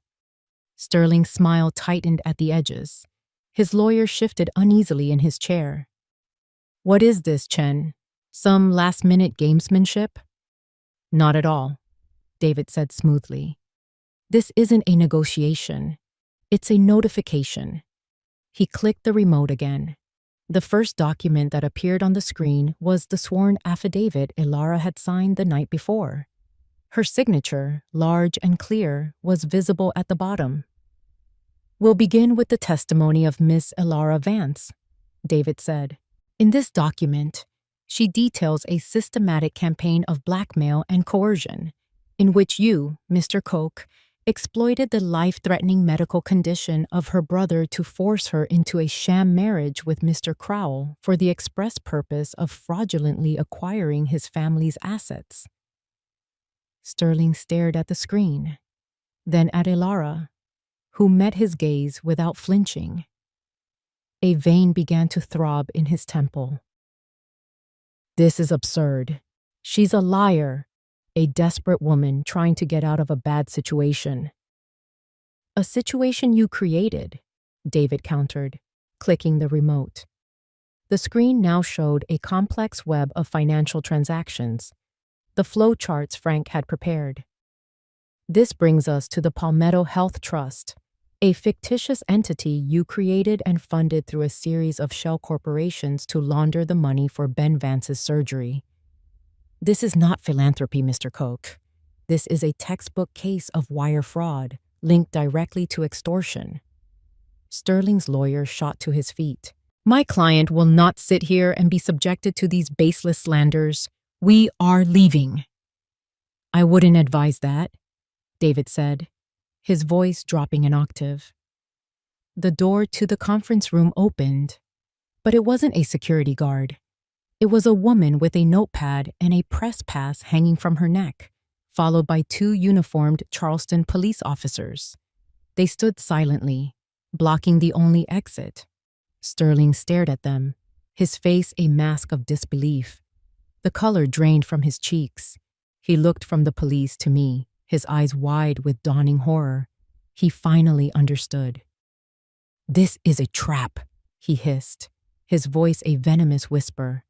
Sterling's smile tightened at the edges. His lawyer shifted uneasily in his chair. What is this, Chen? Some last-minute gamesmanship? Not at all, David said smoothly. This isn't a negotiation. It's a notification. He clicked the remote again. The first document that appeared on the screen was the sworn affidavit Elara had signed the night before. Her signature, large and clear, was visible at the bottom. "We'll begin with the testimony of Miss Elara Vance," David said. "In this document, she details a systematic campaign of blackmail and coercion, in which you, Mr. Koch, exploited the life-threatening medical condition of her brother to force her into a sham marriage with Mr. Crowell for the express purpose of fraudulently acquiring his family's assets." Sterling stared at the screen, then at Elara, who met his gaze without flinching. A vein began to throb in his temple. "This is absurd. She's a liar, a desperate woman trying to get out of a bad situation." "A situation you created," David countered, clicking the remote. The screen now showed a complex web of financial transactions, the flow charts Frank had prepared. "This brings us to the Palmetto Health Trust, a fictitious entity you created and funded through a series of shell corporations to launder the money for Ben Vance's surgery. This is not philanthropy, Mr. Koch. This is a textbook case of wire fraud linked directly to extortion." Sterling's lawyer shot to his feet. "My client will not sit here and be subjected to these baseless slanders. We are leaving." "I wouldn't advise that," David said, his voice dropping an octave. The door to the conference room opened, but it wasn't a security guard. It was a woman with a notepad and a press pass hanging from her neck, followed by two uniformed Charleston police officers. They stood silently, blocking the only exit. Sterling stared at them, his face a mask of disbelief. The color drained from his cheeks. He looked from the police to me, his eyes wide with dawning horror. He finally understood. "This is a trap," he hissed, his voice a venomous whisper.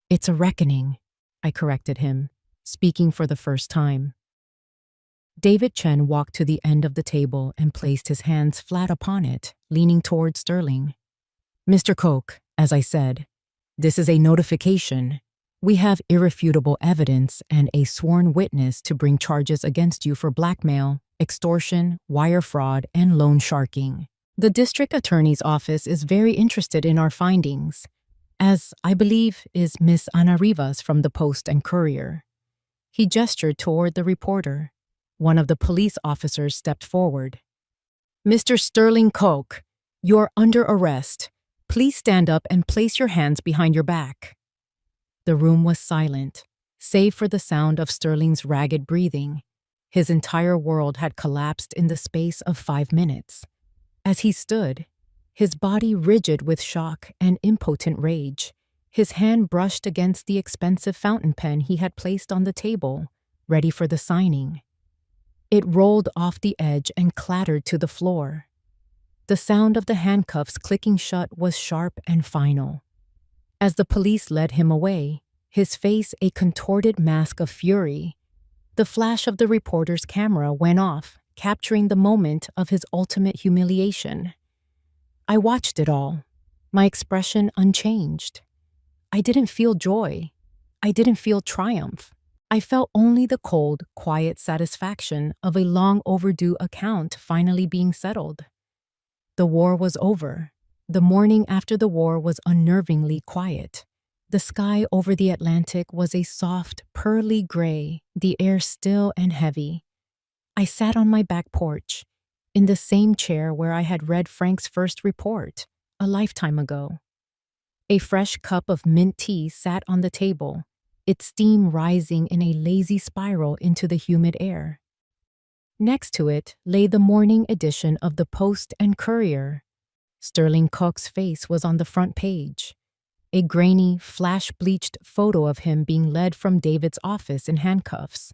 "It's a reckoning," I corrected him, speaking for the first time. David Chen walked to the end of the table and placed his hands flat upon it, leaning toward Sterling. "Mr. Koch, as I said, this is a notification. We have irrefutable evidence and a sworn witness to bring charges against you for blackmail, extortion, wire fraud, and loan sharking. The district attorney's office is very interested in our findings, as I believe is Miss Ana Rivas from the Post and Courier." He gestured toward the reporter. One of the police officers stepped forward. "Mr. Sterling Koch, you're under arrest. Please stand up and place your hands behind your back." The room was silent, save for the sound of Sterling's ragged breathing. His entire world had collapsed in the space of 5 minutes. As he stood, his body rigid with shock and impotent rage, his hand brushed against the expensive fountain pen he had placed on the table, ready for the signing. It rolled off the edge and clattered to the floor. The sound of the handcuffs clicking shut was sharp and final. As the police led him away, his face a contorted mask of fury, the flash of the reporter's camera went off, capturing the moment of his ultimate humiliation. I watched it all, my expression unchanged. I didn't feel joy. I didn't feel triumph. I felt only the cold, quiet satisfaction of a long overdue account finally being settled. The war was over. The morning after the war was unnervingly quiet. The sky over the Atlantic was a soft, pearly gray, the air still and heavy. I sat on my back porch, in the same chair where I had read Frank's first report, a lifetime ago. A fresh cup of mint tea sat on the table, its steam rising in a lazy spiral into the humid air. Next to it lay the morning edition of the Post and Courier. Sterling Koch's face was on the front page, a grainy, flash-bleached photo of him being led from David's office in handcuffs.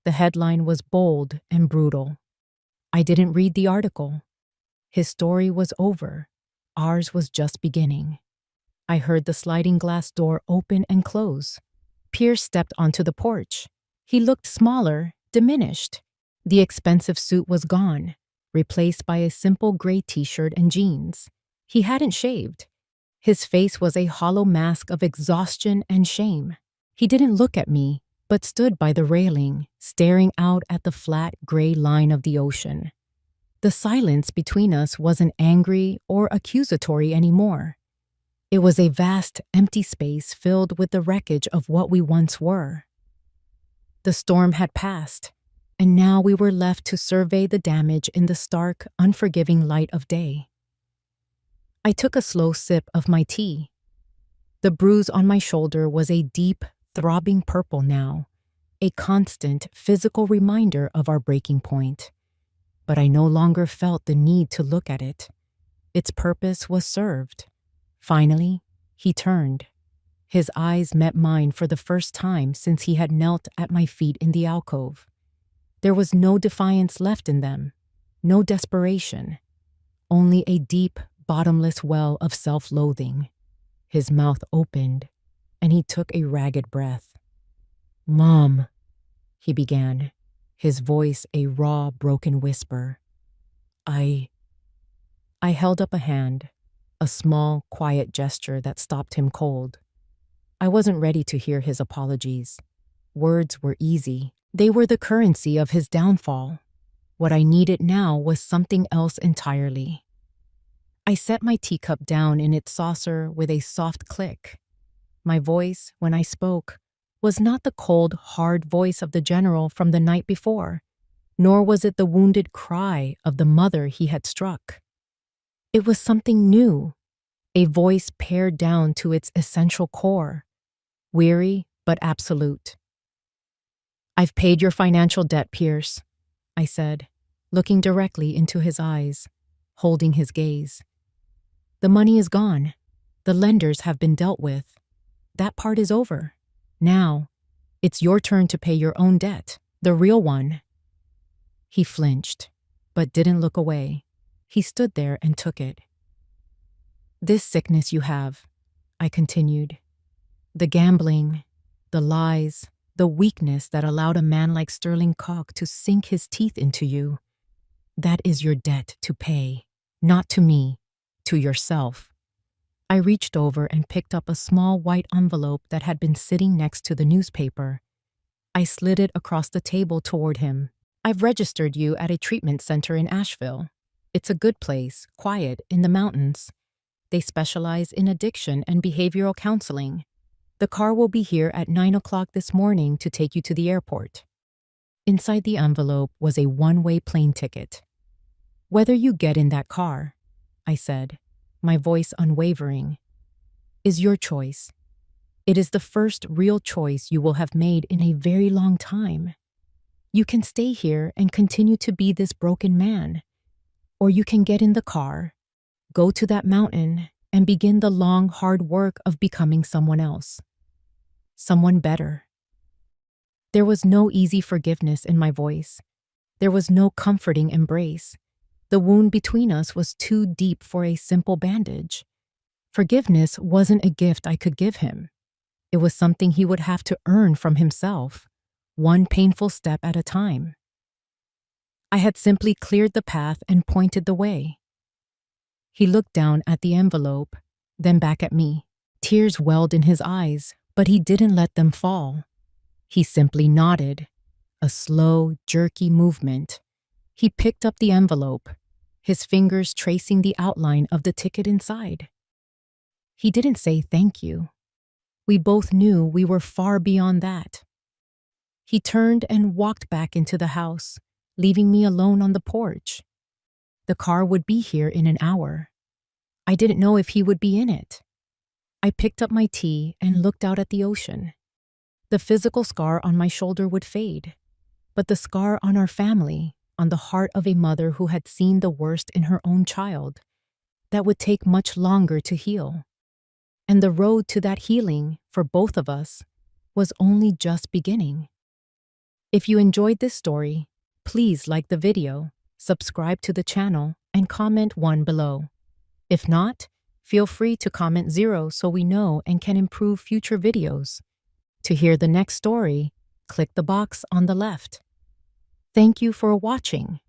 The headline was bold and brutal. I didn't read the article. His story was over. Ours was just beginning. I heard the sliding glass door open and close. Pierce stepped onto the porch. He looked smaller, diminished. The expensive suit was gone, replaced by a simple gray t-shirt and jeans. He hadn't shaved. His face was a hollow mask of exhaustion and shame. He didn't look at me, but stood by the railing, staring out at the flat gray line of the ocean. The silence between us wasn't angry or accusatory anymore. It was a vast, empty space filled with the wreckage of what we once were. The storm had passed, and now we were left to survey the damage in the stark, unforgiving light of day. I took a slow sip of my tea. The bruise on my shoulder was a deep, throbbing purple now, a constant, physical reminder of our breaking point. But I no longer felt the need to look at it. Its purpose was served. Finally, he turned. His eyes met mine for the first time since he had knelt at my feet in the alcove. There was no defiance left in them, no desperation, only a deep, bottomless well of self-loathing. His mouth opened, and he took a ragged breath. "Mom," he began, his voice a raw, broken whisper. I held up a hand, a small, quiet gesture that stopped him cold. I wasn't ready to hear his apologies. Words were easy. They were the currency of his downfall. What I needed now was something else entirely. I set my teacup down in its saucer with a soft click. My voice, when I spoke, was not the cold, hard voice of the general from the night before, nor was it the wounded cry of the mother he had struck. It was something new, a voice pared down to its essential core, weary but absolute. "I've paid your financial debt, Pierce," I said, looking directly into his eyes, holding his gaze. "The money is gone. The lenders have been dealt with. That part is over. Now, it's your turn to pay your own debt, the real one." He flinched, but didn't look away. He stood there and took it. "This sickness you have," I continued, "the gambling, the lies, the weakness that allowed a man like Sterling Cock to sink his teeth into you, that is your debt to pay, not to me, to yourself." I reached over and picked up a small white envelope that had been sitting next to the newspaper. I slid it across the table toward him. "I've registered you at a treatment center in Asheville. It's a good place, quiet, in the mountains. They specialize in addiction and behavioral counseling. The car will be here at 9 o'clock this morning to take you to the airport." Inside the envelope was a one-way plane ticket. "Whether you get in that car," I said, my voice unwavering, "is your choice. It is the first real choice you will have made in a very long time. You can stay here and continue to be this broken man, or you can get in the car, go to that mountain, and begin the long, hard work of becoming someone else. Someone better." There was no easy forgiveness in my voice. There was no comforting embrace. The wound between us was too deep for a simple bandage. Forgiveness wasn't a gift I could give him. It was something he would have to earn from himself, one painful step at a time. I had simply cleared the path and pointed the way. He looked down at the envelope, then back at me. Tears welled in his eyes, but he didn't let them fall. He simply nodded, a slow, jerky movement. He picked up the envelope, his fingers tracing the outline of the ticket inside. He didn't say thank you. We both knew we were far beyond that. He turned and walked back into the house, leaving me alone on the porch. The car would be here in an hour. I didn't know if he would be in it. I picked up my tea and looked out at the ocean. The physical scar on my shoulder would fade, but the scar on our family, on the heart of a mother who had seen the worst in her own child, that would take much longer to heal. And the road to that healing, for both of us, was only just beginning. If you enjoyed this story, please like the video, subscribe to the channel, and comment 1 below. If not, feel free to comment 0 so we know and can improve future videos. To hear the next story, click the box on the left. Thank you for watching.